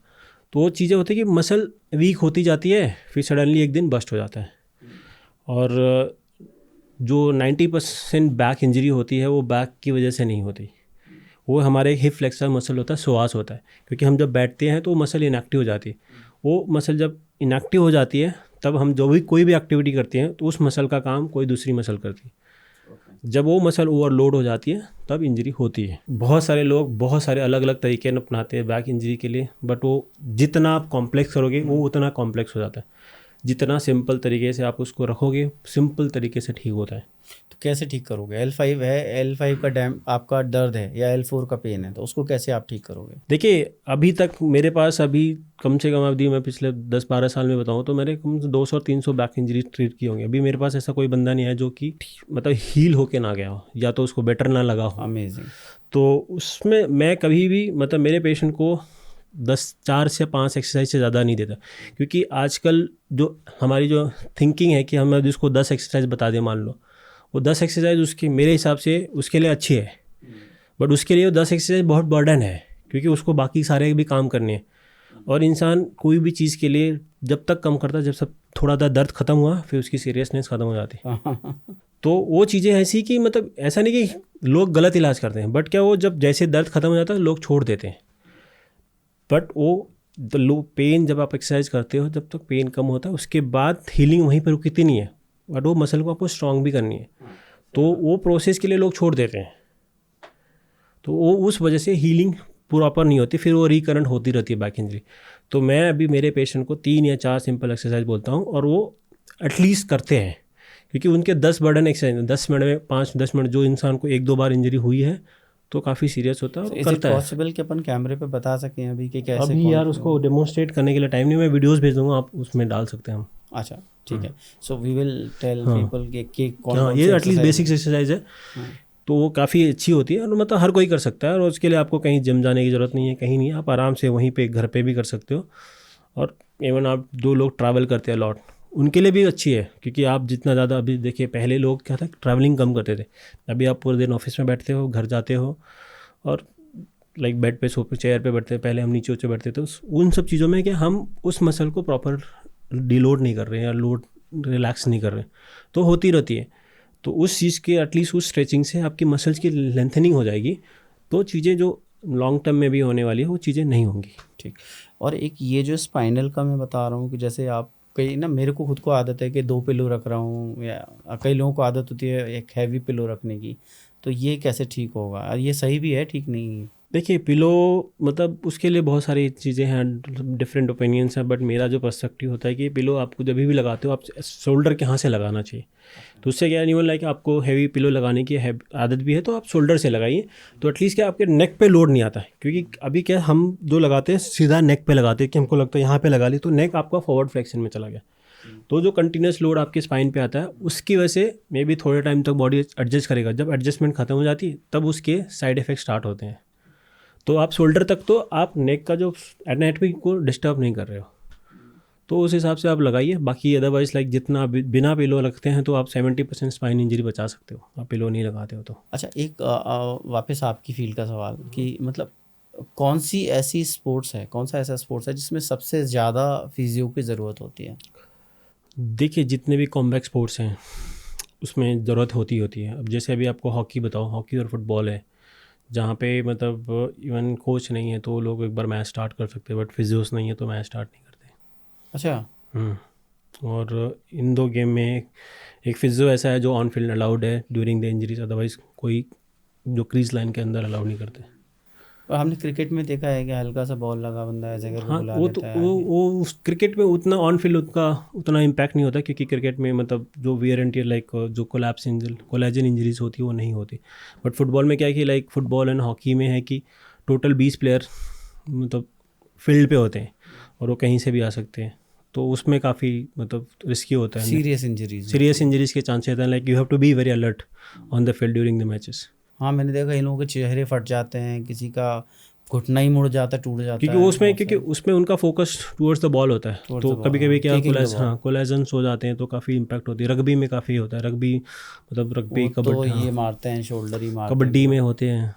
तो वो चीज़ें होती है कि मसल वीक होती जाती है, फिर सडनली एक दिन बस्ट हो जाता है। और जो 90% बैक इंजरी होती है वो बैक की वजह से नहीं होती, वो हमारे हिप फ्लेक्सर मसल होता है, सोआस होता है। क्योंकि हम जब बैठते हैं तो मसल इनएक्टिव हो जाती है। वो मसल जब इनएक्टिव हो जाती है तब हम जो भी कोई भी एक्टिविटी करते हैं तो उस मसल का काम कोई दूसरी मसल करती है। जब वो मसल ओवरलोड हो जाती है तब इंजरी होती है। बहुत सारे लोग बहुत सारे अलग अलग तरीके अपनाते हैं बैक इंजरी के लिए, बट वो जितना आप कॉम्प्लेक्स करोगे वो उतना कॉम्प्लेक्स हो जाता है। जितना सिंपल तरीके से आप उसको रखोगे, सिंपल तरीके से ठीक होता है। तो कैसे ठीक करोगे? L5 है, L5 का डैम आपका दर्द है या L4 का पेन है, तो उसको कैसे आप ठीक करोगे? देखिए अभी तक मेरे पास अभी कम से कम अवधि मैं पिछले 10-12 साल में बताऊँ तो मैंने कम से 200-300 बैक इंजरी ट्रीट की होंगी। अभी मेरे पास ऐसा कोई बंदा नहीं है जो कि मतलब हील होके ना गया हो या तो उसको बेटर ना लगा हो। अमेजिंग। तो उसमें मैं कभी भी मतलब मेरे पेशेंट को 4 से 5 एक्सरसाइज से ज़्यादा नहीं देता, क्योंकि आजकल जो हमारी जो थिंकिंग है कि हम जिसको 10 एक्सरसाइज बता दें, मान लो वो 10 एक्सरसाइज उसकी मेरे हिसाब से उसके लिए अच्छी है, बट उसके लिए वो 10 एक्सरसाइज बहुत बर्डन है, क्योंकि उसको बाकी सारे भी काम करने हैं। और इंसान कोई भी चीज़ के लिए जब तक कम करता है, जब सब थोड़ा दर्द खत्म हुआ फिर उसकी सीरियसनेस खत्म हो जाती है। तो वो चीज़ें ऐसी कि मतलब ऐसा नहीं कि लोग गलत इलाज करते हैं, बट क्या वो जब जैसे दर्द खत्म हो जाता है लोग छोड़ देते हैं। बट वो पेन जब आप एक्सरसाइज करते हो, जब तक पेन कम होता है उसके बाद हीलिंग वहीं पर रुकती नहीं है, बट वो मसल को आपको स्ट्रॉन्ग भी करनी है। तो वो प्रोसेस के लिए लोग छोड़ देते हैं, तो वो उस वजह से हीलिंग प्रॉपर नहीं होती, फिर वो रिकरेंट होती रहती है बैक इंजरी। तो मैं अभी मेरे पेशेंट को 3 या 4 सिंपल एक्सरसाइज बोलता हूँ और वो एटलीस्ट करते हैं, क्योंकि उनके 10 बर्डन एक्सरसाइज 10 मिनट में 5-10 मिनट, जो इंसान को 1-2 बार इंजरी हुई है तो काफ़ी सीरियस होता है और करता है। पॉसिबल कि अपन कैमरे पे बता सकें अभी कि कैसे? अभी यार उसको डेमोन्स्ट्रेट करने के लिए टाइम नहीं, मैं वीडियोस भेज दूंगा, आप उसमें डाल सकते हैं हम। अच्छा ठीक है। So we will tell people कि कौन ये एटलीस्ट बेसिक एक्सरसाइज है, तो वो काफ़ी अच्छी होती है और मतलब हर कोई कर सकता है। और उसके लिए आपको कहीं जिम जाने की ज़रूरत नहीं है, कहीं नहीं, आप आराम से वहीं पे घर पे भी कर सकते हो। और इवन आप जो लोग ट्रैवल करते हैं लॉट, उनके लिए भी अच्छी है, क्योंकि आप जितना ज़्यादा, अभी देखिए पहले लोग क्या था ट्रैवलिंग कम करते थे, अभी आप पूरे दिन ऑफिस में बैठते हो, घर जाते हो और लाइक बेड पे सोफे चेयर पे बैठते हैं, पहले हम नीचे बैठते थे। उन सब चीज़ों में कि हम उस मसल को प्रॉपर डिलोड नहीं कर रहे हैं या लोड रिलैक्स नहीं कर रहे हैं, तो होती रहती है। तो उस चीज़ के एटलीस्ट उस स्ट्रेचिंग से आपकी मसल्स की लेंथनिंग हो जाएगी, तो चीज़ें जो लॉन्ग टर्म में भी होने वाली है वो चीज़ें नहीं होंगी। ठीक। और एक ये जो स्पाइनल का मैं बता रहा हूँ कि जैसे आप कई ना, मेरे को खुद को आदत है कि 2 पिलो रख रहा हूँ, या कई लोगों को आदत होती है एक हैवी पिलो रखने की, तो ये कैसे ठीक होगा? और ये सही भी है, ठीक नहीं? देखिए पिलो मतलब उसके लिए बहुत सारी चीज़ें हैं, डिफरेंट ओपिनियंस हैं, बट मेरा जो पर्सपेक्टिव होता है कि पिलो आपको जब भी लगाते हो आप शोल्डर के यहाँ से लगाना चाहिए। तो उससे क्या नहीं लाइक आपको हैवी पिलो लगाने की आदत भी है तो आप शोल्डर से लगाइए, तो एटलीस्ट क्या आपके नेक पे लोड नहीं आता है। क्योंकि अभी क्या हम जो लगाते हैं सीधा नेक पे लगाते हैं कि हमको लगता है यहाँ पे लगा ली तो नेक आपका फॉरवर्ड फ्लेक्शन में चला गया, तो जो कंटिन्यूस लोड आपके स्पाइन पे आता है उसकी वजह से मे बी थोड़े टाइम तक बॉडी एडजस्ट करेगा, जब एडजस्टमेंट खत्म हो जाती है तब उसके साइड इफेक्ट स्टार्ट होते हैं। तो आप शोल्डर तक तो आप नेक का जो एनाटॉमी को डिस्टर्ब नहीं कर रहे हो, तो उस हिसाब से आप लगाइए। बाकी अदरवाइज लाइक जितना बिना पिलो लगते हैं तो आप 70% स्पाइन इंजरी बचा सकते हो, आप पिलो नहीं लगाते हो तो। अच्छा, एक वापस आपकी फील्ड का सवाल कि मतलब कौन सी ऐसी स्पोर्ट्स है, कौन सा ऐसा स्पोर्ट्स है जिसमें सबसे ज़्यादा फिजियो की ज़रूरत होती है? देखिए जितने भी कॉम्बैट स्पोर्ट्स हैं उसमें ज़रूरत होती है। अब जैसे अभी आपको हॉकी बताओ, हॉकी और फुटबॉल है जहाँ पे मतलब इवन कोच नहीं है तो लोग एक बार मैच स्टार्ट कर सकते हैं, बट फिजियोस नहीं है तो मैच स्टार्ट नहीं करते। अच्छा। और इन दो गेम में एक फिजियो ऐसा है जो ऑन फील्ड अलाउड है ड्यूरिंग द इंजरीज, अदरवाइज कोई जो क्रीज लाइन के अंदर अलाउड नहीं करते। और हमने क्रिकेट में देखा है कि हल्का सा बॉल लगा, बंदा ऐसे करके हाँ बुला वो तो लेता है आगे। वो उस क्रिकेट में उतना ऑन फील्ड उसका उतना इम्पैक्ट नहीं होता, क्योंकि क्रिकेट में मतलब जो वियर एंड टियर लाइक जो कोलैजन इंजरीज होती है वो नहीं होती। बट फुटबॉल में क्या है कि लाइक फुटबॉल एंड हॉकी में है कि टोटल 20 प्लेयर मतलब फील्ड पे होते हैं और वो कहीं से भी आ सकते हैं, तो उसमें काफ़ी मतलब रिस्की होता है। सीरियस इंजरीज सीरियस होती है। इंजरीज के चांसेस हैं, like you have to be very alert on the field during the matches. हाँ, मैंने देखा इन लोगों के चेहरे फट जाते हैं, किसी का घुटना ही मुड़ जाता है, टूट जाता है बहुत क्योंकि सारे। उसमें उनका फोकस टूवर्ड्स द बॉल होता है, टुवर्ड्स तो द बॉल, कभी कभी हाँ, क्या किकिंग द बॉल। कोलाजन्स हो जाते हैं तो काफ़ी इम्पैक्ट होती है। रग्बी में काफ़ी होता है, रग्बी मतलब रग्बी वो तो कबड्डी, ये हाँ मारते हैं, शोल्डर ही मारते हैं कबड्डी पूरा। में होते हैं,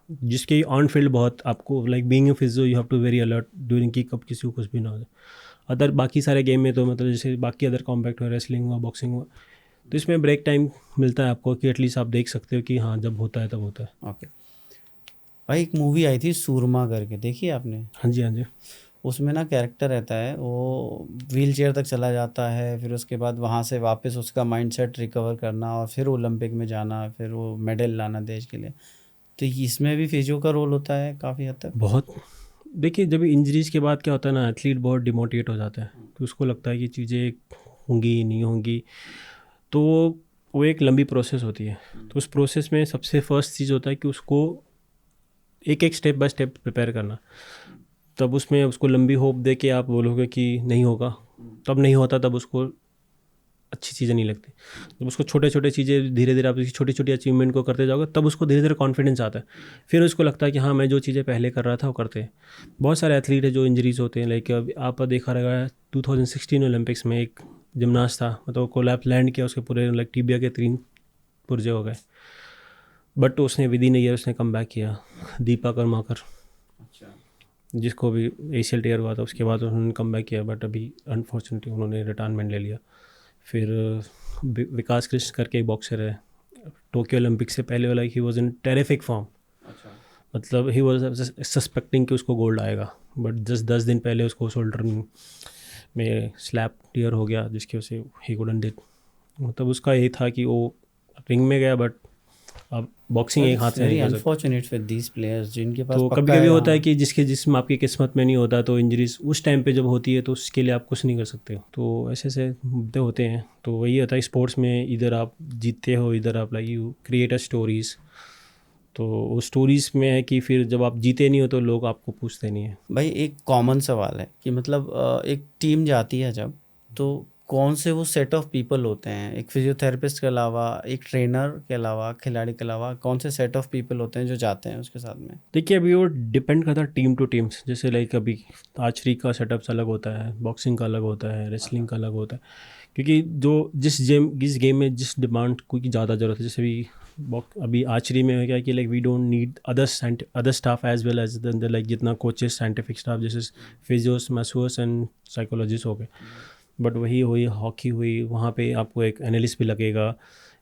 जिसके ऑन फील्ड बहुत आपको like being a physio you have to very alert during की कब किसी को कुछ भी ना हो जाए। अदर बाकी सारे गेम में तो मतलब जैसे बाकी अदर कॉम्पैक्ट हुआ, रेसलिंग हुआ, बॉक्सिंग हुआ, तो इसमें ब्रेक टाइम मिलता है आपको कि एटलीस्ट आप देख सकते हो कि हाँ जब होता है तब होता है। ओके भाई, एक मूवी आई थी सूरमा करके, देखी है आपने? हाँ जी, हाँ जी। उसमें ना कैरेक्टर रहता है, वो व्हील चेयर तक चला जाता है, फिर उसके बाद वहाँ से वापस उसका माइंडसेट रिकवर करना और फिर ओलंपिक में जाना, फिर वो मेडल लाना देश के लिए। तो इसमें भी फिजियो का रोल होता है काफ़ी हद तक। बहुत। देखिए जब इंजरीज के बाद क्या होता है ना, एथलीट बहुत डिमोटिवेट हो जाता है, तो उसको लगता है कि चीज़ें होंगी नहीं होंगी, तो वो एक लंबी प्रोसेस होती है। तो उस प्रोसेस में सबसे फर्स्ट चीज़ होता है कि उसको एक एक स्टेप बाय स्टेप प्रिपेयर करना। तब उसमें उसको लंबी होप दे के आप बोलोगे कि नहीं होगा, तब नहीं होता, तब उसको अच्छी चीज़ें नहीं लगती। जब उसको छोटे छोटे चीज़ें धीरे धीरे आप उसकी छोटी छोटी अचीवमेंट को करते जाओगे तब उसको धीरे धीरे कॉन्फिडेंस आता है, फिर उसको लगता है कि हाँ मैं जो चीज़ें पहले कर रहा था वो करते हैं। बहुत सारे एथलीट है जो इंजरीज होते हैं, लाइक आप देखा रहेगा 2016 ओलंपिक्स में एक जिमनास्ट था, मतलब कोलैप्स लैंड किया, उसके पूरे लाइक टीबिया के 3 पुर्जे हो गए, बट उसने विद इन ईयर उसने कम बैक किया। दीपा करमाकर, जिसको भी एशियल टेयर हुआ था, उसके बाद उन्होंने कम बैक किया, बट अभी अनफॉर्चुनेटली उन्होंने रिटायरमेंट ले लिया। फिर विकास कृष्ण करके एक बॉक्सर है, टोक्यो ओलंपिक से पहले वाला, he was in terrific form, मतलब ही वॉज सस्पेक्टिंग कि उसको गोल्ड आएगा, बट जस्ट 10 दिन पहले उसको शोल्डर में स्लैप टीयर हो गया, जिसकी वजह से ही कुडंट डिड। मतलब उसका ये था कि वो रिंग में गया, बट अब बॉक्सिंग बट एक हाथ इट्स से नहीं वेरी कर सकते। अनफॉर्चुनेट फॉर दीज प्लेयर्स जिनके पास तो कभी पक्का कभी है। होता है हाँ। कि जिसके जिसम आपकी किस्मत में नहीं होता, तो इंजरीज उस टाइम पे जब होती है तो उसके लिए आप कुछ नहीं कर सकते हो। तो ऐसे ऐसे मुद्दे होते हैं। तो वही होता है स्पोर्ट्स में, इधर आप जीतते हो, इधर आप like you create a stories. तो वो स्टोरीज में है कि फिर जब आप जीते नहीं हो तो लोग आपको पूछते नहीं है। भाई एक कॉमन सवाल है कि मतलब एक टीम जाती है जब, तो कौन से वो सेट ऑफ पीपल होते हैं, एक फिजियोथेरेपिस्ट के अलावा, एक ट्रेनर के अलावा, खिलाड़ी के अलावा, कौन से सेट ऑफ पीपल होते हैं जो जाते हैं उसके साथ में? देखिए अभी वो डिपेंड करता है टीम टू टीम्स। जैसे लाइक अभी आर्चरी का सेटअप्स अलग होता है, बॉक्सिंग का अलग होता है, रेसलिंग का अलग होता है, क्योंकि जो जिस गेम में जिस डिमांड को की ज़्यादा ज़रूरत है। जैसे अभी आर्चरी में क्या है कि like we don't need other staff as well as the like जितना कोचेस, साइंटिफिक स्टाफ, जैसे फिजियोस, मैसोस एंड साइकोलॉजिस्ट हो गए। बट वही हुई हॉकी हुई, वहाँ पे आपको एक एनालिस्ट भी लगेगा,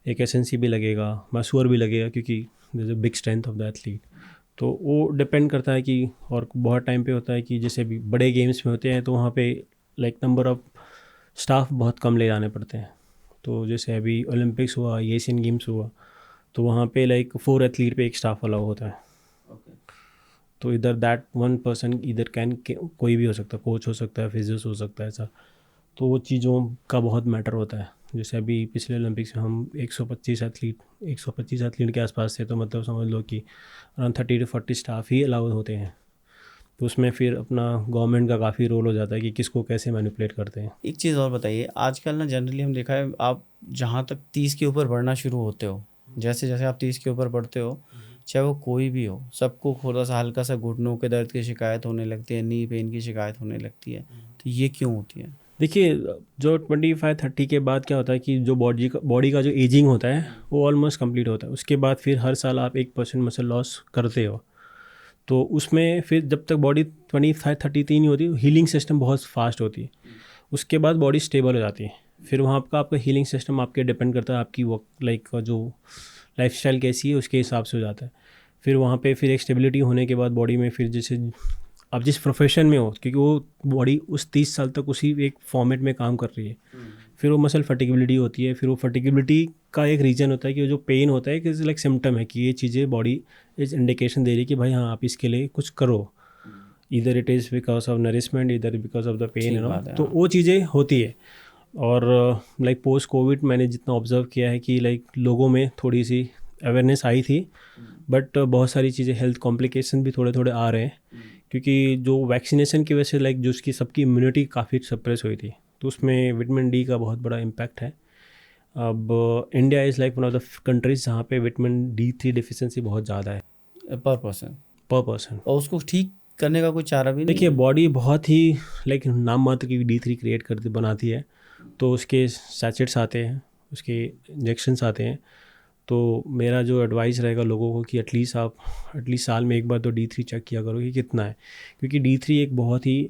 एक एसएनसी भी लगेगा, मैसूअर भी लगेगा, क्योंकि there is a big strength of the athlete. तो वो डिपेंड करता है कि, और बहुत टाइम पे होता है कि जैसे भी बड़े गेम्स में होते हैं तो वहाँ पे लाइक नंबर ऑफ स्टाफ बहुत कम ले जाने पड़ते हैं। तो जैसे अभी ओलंपिक्स हुआ, एशियन गेम्स हुआ, तो वहाँ पे लाइक 4 एथलीट पे एक स्टाफ अलाउ होता है। तो इधर दैट वन पर्सन इधर कोई भी हो सकता है, कोच हो सकता है, फिजियोस हो सकता है, ऐसा। तो वो चीज़ों का बहुत मैटर होता है। जैसे अभी पिछले ओलंपिक्स में हम 125 एथलीट के आसपास थे, तो मतलब समझ लो कि around 30 to 40 staff he allow होते हैं। तो उसमें फिर अपना गवर्नमेंट का काफ़ी रोल हो जाता है कि किसको कैसे मैनिपुलेट करते हैं। एक चीज़ और बताइए, आजकल ना जनरली हम देखा है, आप जहाँ तक 30 के ऊपर बढ़ना शुरू होते हो, जैसे जैसे आप 30 के ऊपर बढ़ते हो, चाहे वो कोई भी हो, सबको थोड़ा सा हल्का सा घुटनों के दर्द की शिकायत होने लगती है, नी पेन की शिकायत होने लगती है। तो ये क्यों होती है? देखिए जो 25-30 के बाद क्या होता है कि जो बॉडी का जो एजिंग होता है वो ऑलमोस्ट कंप्लीट होता है। उसके बाद फिर हर साल आप 1% मसल लॉस करते हो, तो उसमें फिर जब तक बॉडी 25-33 नहीं होती, हीलिंग सिस्टम बहुत फास्ट होती है। उसके बाद बॉडी स्टेबल हो जाती है। फिर वहाँ आपका हीलिंग सिस्टम आपके डिपेंड करता है, आपकी वर्क जो लाइफस्टाइल कैसी है उसके हिसाब से हो जाता है। फिर वहाँ पे फिर एक स्टेबिलिटी होने के बाद बॉडी में, फिर जैसे आप जिस प्रोफेशन में हो, क्योंकि वो बॉडी उस 30 साल तक उसी एक फॉर्मेट में काम कर रही है, फिर वो मसल फटिगेबिलिटी होती है। फिर वो फटिगेबिलिटी का एक रीज़न होता है कि वो जो पेन होता है कि लाइक सिम्टम है कि ये चीज़ें बॉडी इस इंडिकेशन दे रही है कि भाई हाँ आप इसके लिए कुछ करो, इधर it is because of nourishment, इधर बिकॉज ऑफ द पेन, तो वो चीज़ें होती है। और लाइक पोस्ट कोविड मैंने जितना ऑब्जर्व किया है कि लाइक लोगों में थोड़ी सी अवेयरनेस आई थी, बट बहुत सारी चीज़ें हेल्थ कॉम्प्लिकेशन भी थोड़े थोड़े आ रहे हैं, क्योंकि जो वैक्सीनेशन की वजह से लाइक जो उसकी सबकी इम्यूनिटी काफ़ी सप्रेस हुई थी, तो उसमें विटामिन डी का बहुत बड़ा इम्पैक्ट है। अब India is like one of the countries जहाँ पे विटामिन D3 डिफिशिएंसी बहुत ज़्यादा है पर पर्सन, और उसको ठीक करने का कोई चारा भी नहीं। देखिए बॉडी बहुत ही लाइक नाम मात्र की D3 क्रिएट करती बनाती है, तो उसके सैचेट्स आते हैं, उसके इंजेक्शंस आते हैं। तो मेरा जो एडवाइस रहेगा लोगों को कि एटलीस्ट साल में एक बार तो D3 चेक किया करो कि कितना है, क्योंकि D3 एक बहुत ही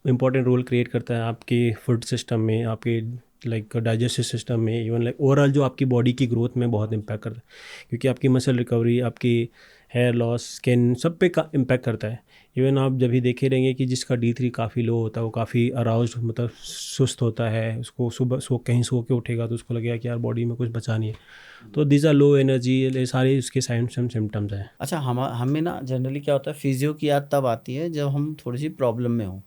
इंपॉर्टेंट रोल क्रिएट करता है आपके फूड सिस्टम में, आपके लाइक डाइजेस्टिव सिस्टम में, इवन लाइक ओवरऑल जो आपकी बॉडी की ग्रोथ में बहुत इम्पैक्ट करता है, क्योंकि आपकी मसल रिकवरी, आपकी हेयर लॉस, स्किन, सब पे का इम्पैक्ट करता है। इवन आप जब भी देखे रहेंगे कि जिसका D3 काफ़ी लो होता है वो काफ़ी अराउज्ड, मतलब सुस्त होता है, उसको सुबह कहीं सो के उठेगा तो उसको लगेगा कि यार बॉडी में कुछ बचा नहीं है, तो दिस आर लो एनर्जी, ये सारे उसके सिम्टम्स हैं। अच्छा, हमें ना जनरली क्या होता है, फिजियो की याद तब आती है जब हम थोड़ी सी प्रॉब्लम में हो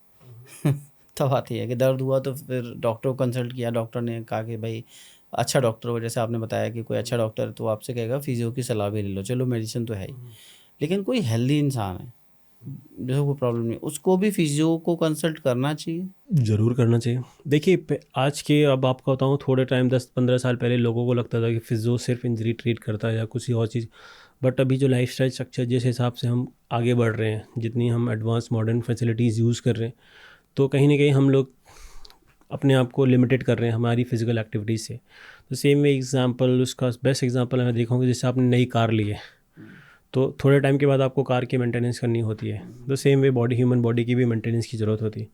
तब आती है कि दर्द हुआ तो फिर डॉक्टर को कंसल्ट किया, डॉक्टर ने कहा कि भाई अच्छा डॉक्टर हो, जैसे आपने बताया कि कोई अच्छा डॉक्टर तो आपसे कहेगा फिजियो की सलाह भी ले लो, चलो मेडिसिन तो है ही। लेकिन कोई हेल्दी इंसान है जिसको कोई प्रॉब्लम नहीं, उसको भी फिजियो को कंसल्ट करना चाहिए? ज़रूर करना चाहिए। देखिए आज के, अब आपको बताऊँ, थोड़े टाइम 10-15 साल पहले लोगों को लगता था कि फिजियो सिर्फ इंजरी ट्रीट करता है या कुछ और चीज़, बट अभी जो लाइफस्टाइल स्ट्रक्चर जिस हिसाब से हम आगे बढ़ रहे हैं, जितनी हम एडवांस मॉडर्न फैसिलिटीज़ यूज़ कर रहे हैं, तो कहीं ना कहीं हम लोग अपने आप को लिमिटेड कर रहे हैं हमारी फिजिकल एक्टिविटीज़ से। तो सेम वे एग्जांपल, उसका बेस्ट एग्जांपल मैं देखूँगा, जैसे आपने नई कार ली है तो थोड़े टाइम के बाद आपको कार की मेंटेनेंस करनी होती है, तो सेम वे ह्यूमन बॉडी की भी मेंटेनेंस की ज़रूरत होती है।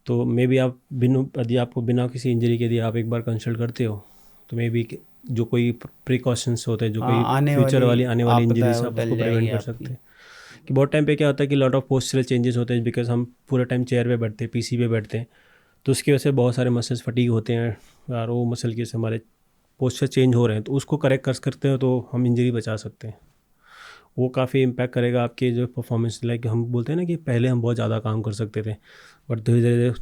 तो मे बी आप यदि आपको बिना किसी इंजरी के यदि आप एक बार कंसल्ट करते हो, तो मे बी जो कोई प्रिकॉशंस होते हैं, जो कोई फ्यूचर वाली आने वाली इंजरी से आप उसको प्रिवेंट कर सकते हैं। कि बहुत टाइम पे क्या होता है कि लॉट ऑफ पोस्चरल चेंजेस होते हैं, बिकॉज हम पूरा टाइम चेयर पे बैठते हैं, PC पे बैठते हैं, तो उसकी वजह से बहुत सारे मसल्स फटीग होते हैं और वो मसल की वजह से हमारे पोस्चर चेंज हो रहे हैं, तो उसको करेक्ट कर सकते हैं, तो हम इंजरी बचा सकते हैं। वो काफ़ी इम्पैक्ट करेगा आपके जो परफॉर्मेंस, लाइक हम बोलते हैं ना कि पहले हम बहुत ज़्यादा काम कर सकते थे, बट धीरे धीरे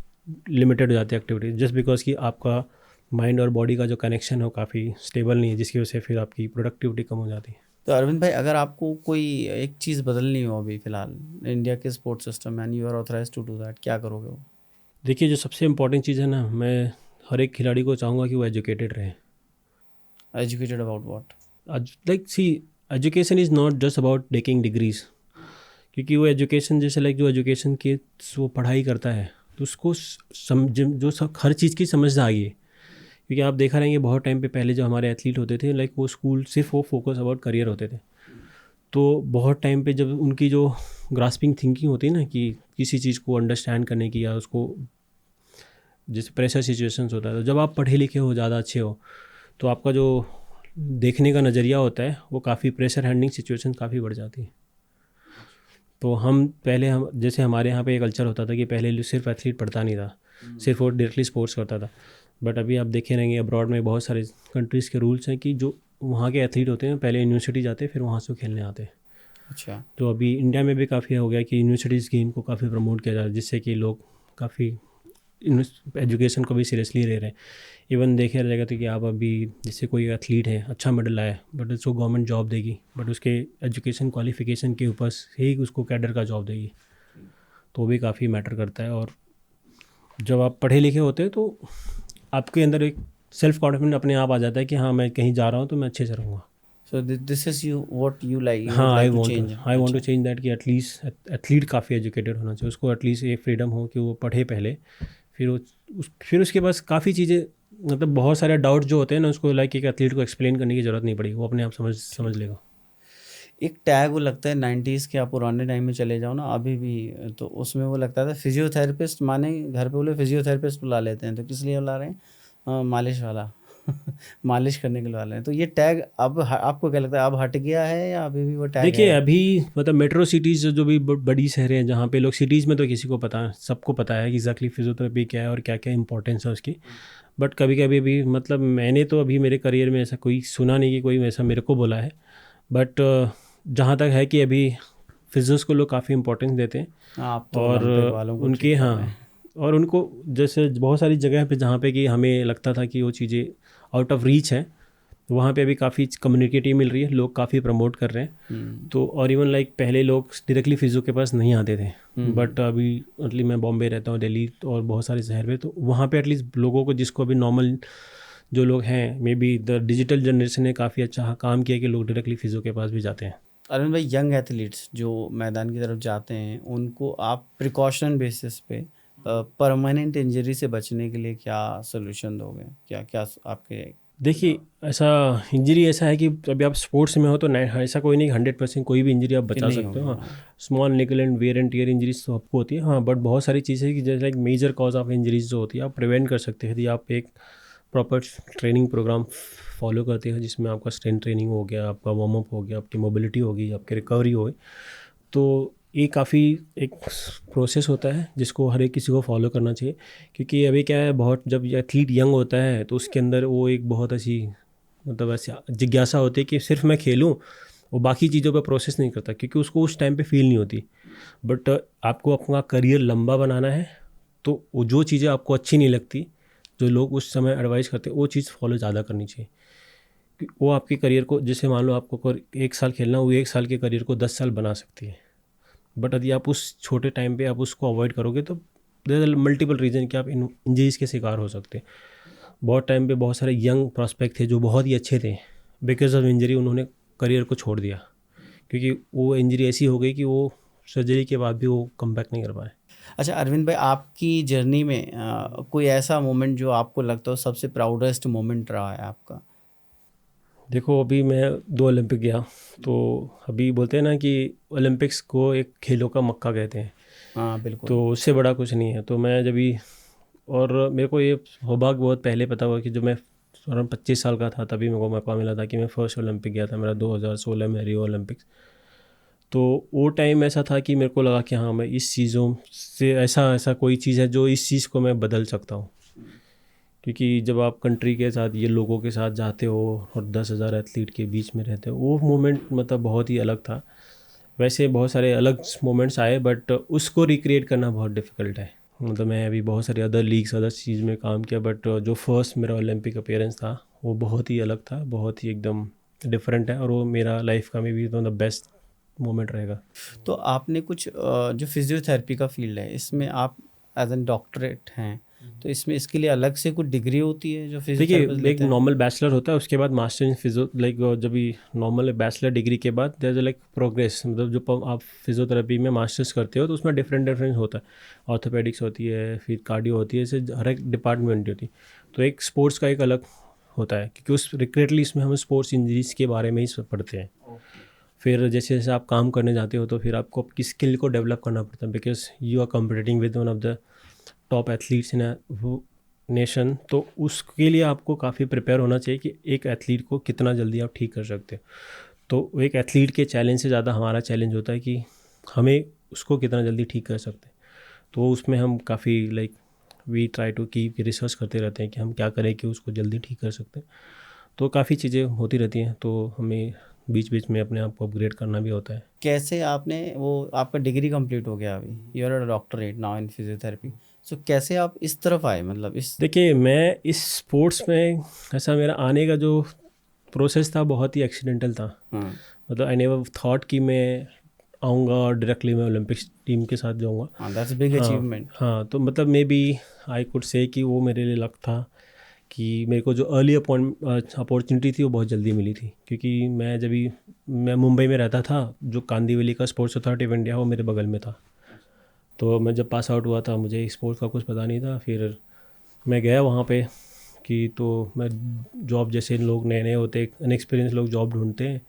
लिमिटेड हो जाती है एक्टिविटी, जस्ट बिकॉज कि आपका माइंड और बॉडी का जो कनेक्शन है वो काफ़ी स्टेबल नहीं है, जिसकी वजह से फिर आपकी प्रोडक्टिविटी कम हो जाती है। तो अरविंद भाई, अगर आपको कोई एक चीज़ बदलनी हो अभी फ़िलहाल इंडिया के स्पोर्ट्स सिस्टम में, and you are authorised to do that, क्या करोगे वो? देखिए जो सबसे इम्पोर्टेंट चीज़ है ना, मैं हर एक खिलाड़ी को चाहूँगा कि वो एजुकेटेड रहे। Educated about what? Like see, education is not just about taking degrees, क्योंकि वो एजुकेशन जैसे लाइक जो एजुकेशन के वो पढ़ाई करता है तो उसको हर चीज़ की समझ आ गई है। क्योंकि आप देखा रहेंगे बहुत टाइम पे पहले जो हमारे एथलीट होते थे, लाइक वो स्कूल सिर्फ वो फोकस अबाउट करियर होते थे, तो बहुत टाइम पे जब उनकी जो ग्रास्पिंग थिंकिंग होती है ना कि किसी चीज़ को अंडरस्टैंड करने की, या उसको जैसे प्रेशर सिचुएशंस होता है, तो जब आप पढ़े लिखे हो, ज़्यादा अच्छे हो, तो आपका जो देखने का नज़रिया होता है वो काफ़ी, प्रेशर हैंडलिंग सिचुएशन काफ़ी बढ़ जाती है। तो हम जैसे हमारे यहाँ पे एक कल्चर होता था कि पहले सिर्फ एथलीट पढ़ता नहीं था, सिर्फ वो डायरेक्टली स्पोर्ट्स करता था, बट अभी आप देखे रहेंगे अब्रॉड में बहुत सारे कंट्रीज़ के रूल्स हैं कि जो वहाँ के एथलीट होते हैं पहले यूनिवर्सिटी जाते हैं, फिर वहाँ से खेलने आते हैं। अच्छा। तो अभी इंडिया में भी काफ़ी हो गया कि यूनिवर्सिटीज़ गेम को काफ़ी प्रमोट किया जा रहा है, जिससे कि लोग काफ़ी एजुकेशन को भी सीरियसली ले रहे हैं। इवन देखा जाएगा तो कि आप अभी जैसे कोई एथलीट है, अच्छा मेडल आया, बट उसको गवर्नमेंट जॉब देगी, बट उसके एजुकेशन क्वालिफिकेशन के ऊपर ही उसको कैडर का जॉब देगी, तो वो भी काफ़ी मैटर करता है। और जब आप पढ़े लिखे होते हैं तो आपके अंदर एक सेल्फ कॉन्फिडेंस अपने आप आ जाता है कि हाँ मैं कहीं जा रहा हूँ तो मैं अच्छे से रहूँगा। So this is what you like, हाँ, I change? Want to change that कि एटलीस्ट एथलीट काफ़ी एजुकेटेड होना चाहिए, उसको एटलीस्ट एक फ्रीडम हो कि वो पढ़े पहले, फिर उसके पास काफ़ी चीज़ें, मतलब बहुत सारे डाउट जो होते हैं ना, उसको लाइक एक एथलीट को एक्सप्लेन करने की ज़रूरत नहीं पड़ी, वो अपने आप समझ लेगा। एक टैग वो लगता है 90s के, आप पुराने टाइम में चले जाओ ना अभी भी, तो उसमें वो लगता था फिजियोथेरेपिस्ट, माने घर पे बोले फिजियोथेरेपिस्ट बुला लेते हैं, तो किस लिए बुला रहे हैं? मालिश वाला मालिश करने के लिए बुला रहे हैं। तो ये टैग अब आपको क्या लगता है, अब हट गया है या अभी भी वो टैग देखिए है? अभी मतलब मेट्रो सिटीज़ जो भी बड़ी शहरें हैं जहाँ पे लोग, सिटीज़ में तो किसी को पता है, सबको पता है कि एग्जैक्टली फिजियोथेरेपी क्या है और क्या क्या इंपॉर्टेंस है उसकी। बट कभी कभी भी, मतलब मैंने तो अभी मेरे करियर में ऐसा कोई सुना नहीं कि कोई ऐसा मेरे को बोला है। बट जहाँ तक है कि अभी फिजियोस को लोग काफ़ी इंपॉर्टेंस देते हैं। हाँ, आप तो और ओलंपिक वालों को उनके, ठीक कर रहे हाँ, हैं। और उनको जैसे बहुत सारी जगह पे जहाँ पे कि हमें लगता था कि वो चीज़ें आउट ऑफ रीच है, वहाँ पे अभी काफ़ी कम्युनिटी मिल रही है, लोग काफ़ी प्रमोट कर रहे हैं। तो और इवन लाइक पहले लोग डायरेक्टली फिजियो के पास नहीं आते थे, बट अभी मतलब मैं बॉम्बे रहता हूँ, दिल्ली और बहुत सारे शहर में, तो वहाँ पे एटलीस्ट लोगों को, जिसको अभी नॉर्मल जो लोग हैं, may be the digital generation ने काफ़ी अच्छा काम किया कि लोग डायरेक्टली फिजियो के पास भी जाते हैं। अरविंद भाई, यंग एथलीट्स जो मैदान की तरफ जाते हैं, उनको आप प्रिकॉशन बेसिस पे परमानेंट इंजरी से बचने के लिए क्या सोल्यूशन दोगे? क्या क्या आपके? देखिए ऐसा, इंजरी ऐसा है कि अभी आप स्पोर्ट्स में हो तो नहीं, ऐसा कोई नहीं 100% कोई भी इंजरी आप कि बचा नहीं सकते हो। होगी? हाँ, हाँ। Small niggle and wear and tear injuries तो आपको होती है, हाँ, बट बहुत सारी चीज़ें कि जैसे like major cause of injuries जो होती है आप प्रिवेंट कर सकते हैं यदि आप एक प्रॉपर ट्रेनिंग प्रोग्राम फॉलो करते हैं, जिसमें आपका स्ट्रेंथ ट्रेनिंग हो गया, आपका वार्म अप हो गया, आपकी मोबिलिटी होगी, आपकी रिकवरी हो गई। तो ये काफ़ी एक प्रोसेस होता है जिसको हर एक किसी को फॉलो करना चाहिए, क्योंकि अभी क्या है, बहुत जब एथलीट यंग होता है तो उसके अंदर वो एक बहुत ऐसी, मतलब ऐसी जिज्ञासा होती है कि सिर्फ मैं खेलूं, वो बाकी चीज़ों पर प्रोसेस नहीं करता क्योंकि उसको उस टाइम पे फील नहीं होती। बट आपको अपना करियर लंबा बनाना है, तो वो जो चीज़ें आपको अच्छी नहीं लगती, जो लोग उस समय एडवाइस करते हैं, वो चीज़ फॉलो ज़्यादा करनी चाहिए। वो आपके करियर को, जैसे मान लो आपको 1 साल खेलना, वो 1 साल के करियर को 10 साल बना सकती है। बट यदि आप उस छोटे टाइम पे आप उसको अवॉइड करोगे तो देयर आर मल्टीपल रीज़न कि आप इंजरीज के शिकार हो सकते हैं। बहुत टाइम पे बहुत सारे यंग प्रॉस्पेक्ट थे जो बहुत ही अच्छे थे, बिकॉज ऑफ इंजरी उन्होंने करियर को छोड़ दिया, क्योंकि वो इंजरी ऐसी हो गई कि वो सर्जरी के बाद भी वो कम बैक नहीं कर पाए। अच्छा अरविंद भाई, आपकी जर्नी में कोई ऐसा मोमेंट जो आपको लगता हो सबसे प्राउडेस्ट मोमेंट रहा है आपका? देखो अभी मैं 2 ओलंपिक गया, तो अभी बोलते हैं ना कि ओलंपिक्स को एक खेलों का मक्का कहते हैं, हाँ बिल्कुल। तो उससे बड़ा कुछ नहीं है। तो मैं जब भी, और मेरे को ये सौभाग्य बहुत पहले पता हुआ कि जब मैं अराउंड 25 साल का था तभी मेरे को मौका मिला था कि मैं फर्स्ट ओलंपिक गया था, मेरा 2016 में रियो ओलंपिक्स। तो वो टाइम ऐसा था कि मेरे को लगा कि हाँ, मैं इस चीज़ों से ऐसा ऐसा कोई चीज़ है जो इस चीज़ को मैं बदल सकता हूँ। क्योंकि जब आप कंट्री के साथ, ये लोगों के साथ जाते हो और 10,000 एथलीट के बीच में रहते हो, वो मोमेंट मतलब बहुत ही अलग था। वैसे बहुत सारे अलग मोमेंट्स आए, बट उसको रिक्रिएट करना बहुत डिफ़िकल्ट है। मतलब मैं अभी बहुत सारे अदर लीग्स, अदर चीज़ में काम किया, बट जो फर्स्ट मेरा ओलंपिक अपीयरेंस था वो बहुत ही अलग था, बहुत ही एकदम डिफरेंट है, और वो मेरा लाइफ का में भी one of the best moment रहेगा। तो आपने कुछ जो फिजियोथेरेपी का फील्ड है, इसमें आप एज एन डॉक्टरेट हैं, तो इसमें इसके लिए अलग से कुछ डिग्री होती है जो देखिए फिजियोथेरेपिस्ट एक लेते हैं? नॉर्मल बैचलर होता है, उसके बाद मास्टर इन फिजियो, लाइक जब भी नॉर्मल बैचलर डिग्री के बाद देयर इज लाइक प्रोग्रेस, मतलब जो आप फिजियोथेरेपी में मास्टर्स करते हो तो उसमें डिफरेंट डिफरेंट होता है। ऑर्थोपेडिक्स होती है, फिर कार्डियो होती है, ऐसे हर एक डिपार्टमेंट होती है। तो एक स्पोर्ट्स का एक अलग होता है, क्योंकि उस रिक्रेटली इसमें हम स्पोर्ट्स इंजरीज के बारे में ही पढ़ते हैं। फिर जैसे जैसे आप काम करने जाते हो तो फिर आपको आपकी स्किल को डेवलप करना पड़ता है, because you are competing with one of the top athletes in वो नेशन। तो उसके लिए आपको काफ़ी प्रिपेयर होना चाहिए कि एक एथलीट को कितना जल्दी आप ठीक कर सकते हो। तो एक एथलीट के चैलेंज से ज़्यादा हमारा चैलेंज होता है कि हमें उसको कितना जल्दी ठीक कर सकते हैं। तो उसमें हम काफ़ी like we try to keep research करते रहते हैं कि हम क्या करें कि उसको जल्दी ठीक कर सकते हैं। तो काफ़ी चीज़ें होती रहती हैं, तो हमें बीच बीच में अपने आप को अपग्रेड करना भी होता है। कैसे आपने वो, आपका डिग्री कंप्लीट हो गया अभी, you are a doctorate now in physiotherapy, so कैसे आप इस तरफ आए, मतलब इस? देखिए मैं इस स्पोर्ट्स में, ऐसा मेरा आने का जो प्रोसेस था बहुत ही एक्सीडेंटल था। हाँ मतलब आई नेवर थॉट कि मैं आऊँगा और डायरेक्टली मैं ओलंपिक्स टीम के साथ जाऊँगा। हाँ, दैट्स बिग हाँ, अचीवमेंट। हाँ, तो मतलब may B I could say कि वो मेरे लिए लक था कि मेरे को जो अर्ली अपॉर्चुनिटी थी वो बहुत जल्दी मिली थी, क्योंकि मैं मुंबई में रहता था, जो कांदिवली का स्पोर्ट्स अथॉरिटी ऑफ इंडिया वो मेरे बगल में था। तो मैं जब पास आउट हुआ था मुझे स्पोर्ट्स का कुछ पता नहीं था। फिर मैं गया वहाँ पे कि तो मैं जॉब, जैसे लोग नए नए होते अनएक्सपीरियंस लोग जॉब ढूंढते हैं,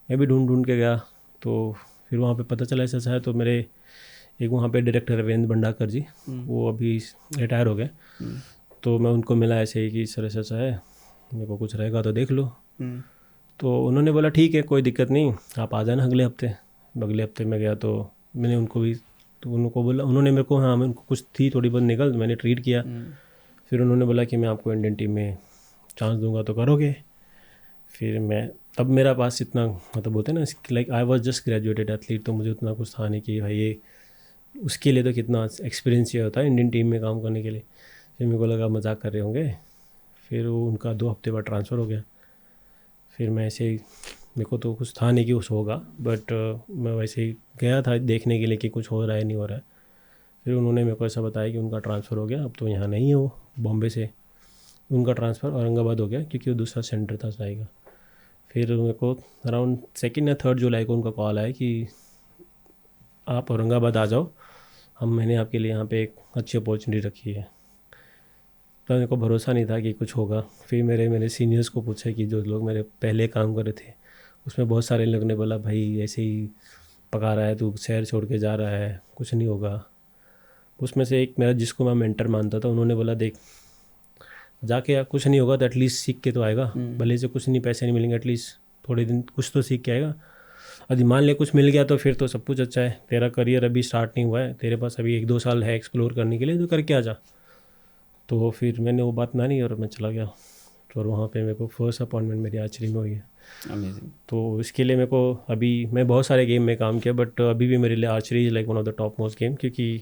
मैं भी ढूंढ के गया। तो फिर वहाँ पे पता चला ऐसा है। तो मेरे एक वहाँ पे डायरेक्टर रविंद्र भंडाकर जी, वो अभी रिटायर हो गए। तो मैं उनको मिला ऐसे ही कि सर ऐसा है, मेरे को कुछ रहेगा तो देख लो। तो उन्होंने बोला ठीक है कोई दिक्कत नहीं, आप आ जाना अगले हफ्ते। अगले हफ्ते मैं गया तो मैंने उनको भी, तो उनको बोला, उन्होंने मेरे को, हाँ मैं उनको कुछ थी थोड़ी बहुत निकल, मैंने ट्रीट किया। फिर उन्होंने बोला कि मैं आपको इंडियन टीम में चांस दूंगा तो करोगे। फिर मैं, तब मेरा पास इतना, मतलब बोलते हैं ना, like I was just graduated athlete, तो मुझे उतना कुछ था नहीं कि भाई ये, उसके लिए तो कितना एक्सपीरियंस चाहिए होता है इंडियन टीम में काम करने के लिए। फिर मेरे को लगा मजाक कर रहे होंगे। फिर वो उनका 2 हफ्ते बाद ट्रांसफ़र हो गया। फिर मैं ऐसे ही, मेरे को तो कुछ था नहीं कि कुछ होगा, बट मैं वैसे ही गया था देखने के लिए कि कुछ हो रहा है नहीं हो रहा है। फिर उन्होंने मेरे को ऐसा बताया कि उनका ट्रांसफ़र हो गया, अब तो यहाँ नहीं है वो, बॉम्बे से उनका ट्रांसफ़र औरंगाबाद हो गया क्योंकि वो दूसरा सेंटर था सही का। फिर मेरे को अराउंड 2 या 3 जुलाई को उनका कॉल आया कि आप औरंगाबाद आ जाओ, मैंने आपके लिए यहाँ पे एक अच्छी अपॉर्चुनिटी रखी है। तो मेरे को भरोसा नहीं था कि कुछ होगा। फिर मेरे सीनियर्स को पूछा कि जो लोग मेरे पहले काम कर रहे थे, उसमें बहुत सारे लोगों ने बोला भाई ऐसे ही पका रहा है, तू शहर छोड़ के जा रहा है, कुछ नहीं होगा। उसमें से एक मेरा, जिसको मैं मेंटर मानता था, उन्होंने बोला देख, जाके कुछ नहीं होगा तो एटलीस्ट सीख के तो आएगा, भले से कुछ नहीं, पैसे नहीं मिलेंगे, एटलीस्ट थोड़े दिन कुछ तो सीख के आएगा। यदि मान ले कुछ मिल गया तो फिर तो सब कुछ अच्छा है, तेरा करियर अभी स्टार्ट नहीं हुआ है, तेरे पास अभी 1-2 साल है एक्सप्लोर करने के लिए, तो करके आ जा। तो फिर मैंने वो बात मानी और मैं चला गया। और वहाँ पे मेरे को फर्स्ट अपॉइंटमेंट मेरी आर्चरी में हुई है। अमेजिंग। तो इसके लिए मेरे को, अभी मैं बहुत सारे गेम में काम किया, बट अभी भी मेरे लिए archery is like one of the top most game, क्योंकि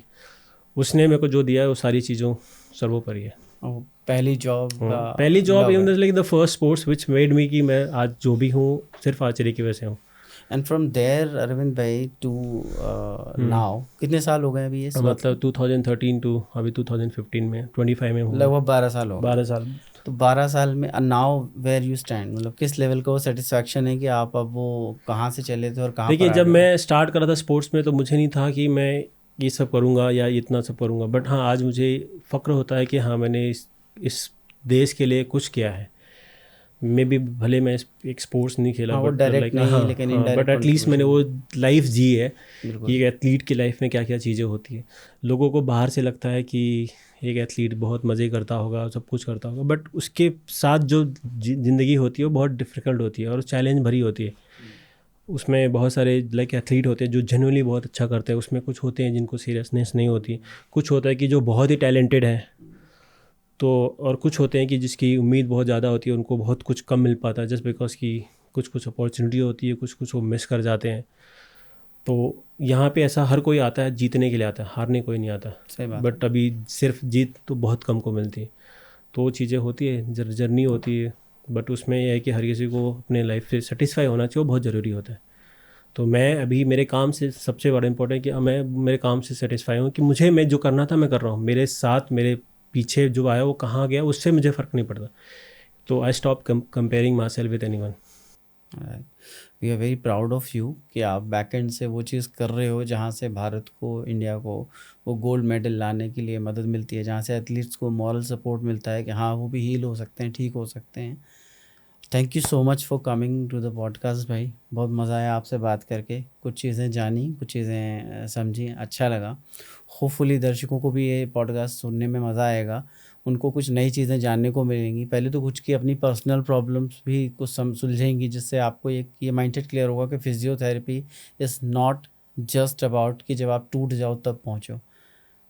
उसने मेरे को जो दिया है वो सारी चीज़ों सर्वोपरि है। पहली जॉब, पहली job like the first sports which made me कि मैं आज जो भी हूँ सिर्फ आर्चरी की वजह से हूँ। एंड फ्रॉम देयर अरविंद भाई टू नाउ कितने साल हो गए अभी ये? मतलब 2013 टू अभी 2015 में 25 में हूँ। लगभग 12 साल हो गए। 12 साल। तो 12 साल में नाउ वेयर यू स्टैंड, मतलब किस लेवल का वो सेटिस्फैक्शन है कि आप अब वो कहाँ से चले थे और कहाँ पर देखिए, आ जब गए? मैं स्टार्ट करा था स्पोर्ट्स में तो मुझे नहीं था कि मैं ये सब करूँगा या इतना सब करूँगा, बट हाँ आज मुझे फ़क्र होता है कि हाँ मैंने इस देश के लिए कुछ किया है। मे भी भले मैं एक स्पोर्ट्स नहीं खेला, हाँ, वो बट डायरेक्ट लाइक नहीं, हाँ लेकिन हाँ, बट इनडायरेक्ट एटलीस्ट मैंने वो लाइफ जी है बिल्कुल। कि एक एथलीट की लाइफ में क्या क्या चीज़ें होती है। लोगों को बाहर से लगता है कि एक एथलीट बहुत मज़े करता होगा, सब कुछ करता होगा, बट उसके साथ जो ज़िंदगी होती है वो बहुत डिफ़िकल्ट होती है और चैलेंज भरी होती है। उसमें बहुत सारे लाइक एथलीट होते हैं जो जेन्युइनली बहुत अच्छा करते हैं, उसमें कुछ होते हैं जिनको सीरियसनेस नहीं होती, कुछ होता है कि जो बहुत ही टैलेंटेड है, तो और कुछ होते हैं कि जिसकी उम्मीद बहुत ज़्यादा होती है, उनको बहुत कुछ कम मिल पाता है जस्ट बिकॉज की कुछ अपॉर्चुनिटी होती है, कुछ वो मिस कर जाते हैं। तो यहाँ पे ऐसा हर कोई आता है जीतने के लिए आता है, हारने कोई नहीं आता। सही बात। बट अभी सिर्फ जीत तो बहुत कम को मिलती है, तो वो चीज़ें होती है, जर्नी होती है। बट उसमें यह है कि हर किसी को अपने लाइफ से सेटिस्फाई होना चाहिए, वो बहुत ज़रूरी होता है। तो मैं अभी मेरे काम से सबसे बड़ा इम्पोर्टेंट कि मैं मेरे काम से सेटिस्फाई हूँ कि मुझे, मैं जो करना था मैं कर रहा हूँ, मेरे साथ मेरे पीछे जो आया वो कहाँ गया उससे मुझे फ़र्क नहीं पड़ता। तो I stop comparing myself with anyone. We are very proud of you कि आप बैक एंड से वो चीज़ कर रहे हो जहाँ से भारत को, इंडिया को वो गोल्ड मेडल लाने के लिए मदद मिलती है, जहाँ से एथलीट्स को मॉरल सपोर्ट मिलता है कि हाँ वो भी हील हो सकते हैं, ठीक हो सकते हैं। Thank you so much for coming to the podcast भाई, बहुत मज़ा आया आपसे बात करके, कुछ चीज़ें जानी, कुछ चीज़ें समझी, अच्छा लगा। होपफुली दर्शकों को भी ये पॉडकास्ट सुनने में मज़ा आएगा, उनको कुछ नई चीज़ें जानने को मिलेंगी। पहले तो कुछ की अपनी पर्सनल प्रॉब्लम्स भी कुछ सुलझेंगी, जिससे आपको ये माइंडसेट क्लियर होगा कि physiotherapy is not just about कि जब आप टूट जाओ तब पहुँचो।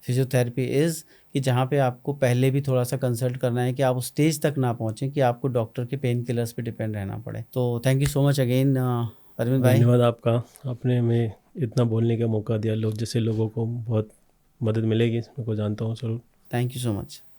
फिजियोथेरेपी इज़ कि जहाँ पे आपको पहले भी थोड़ा सा कंसल्ट करना है कि आप उस स्टेज तक ना पहुँचें कि आपको डॉक्टर के पेन किलर्स पे डिपेंड रहना पड़े। तो thank you so much again Arvind भाई। धन्यवाद आपका, आपने हमें इतना बोलने का मौका दिया। लोग जैसे लोगों को बहुत मदद मिलेगी, मैं को जानता हूँ ज़रूर। Thank you so much.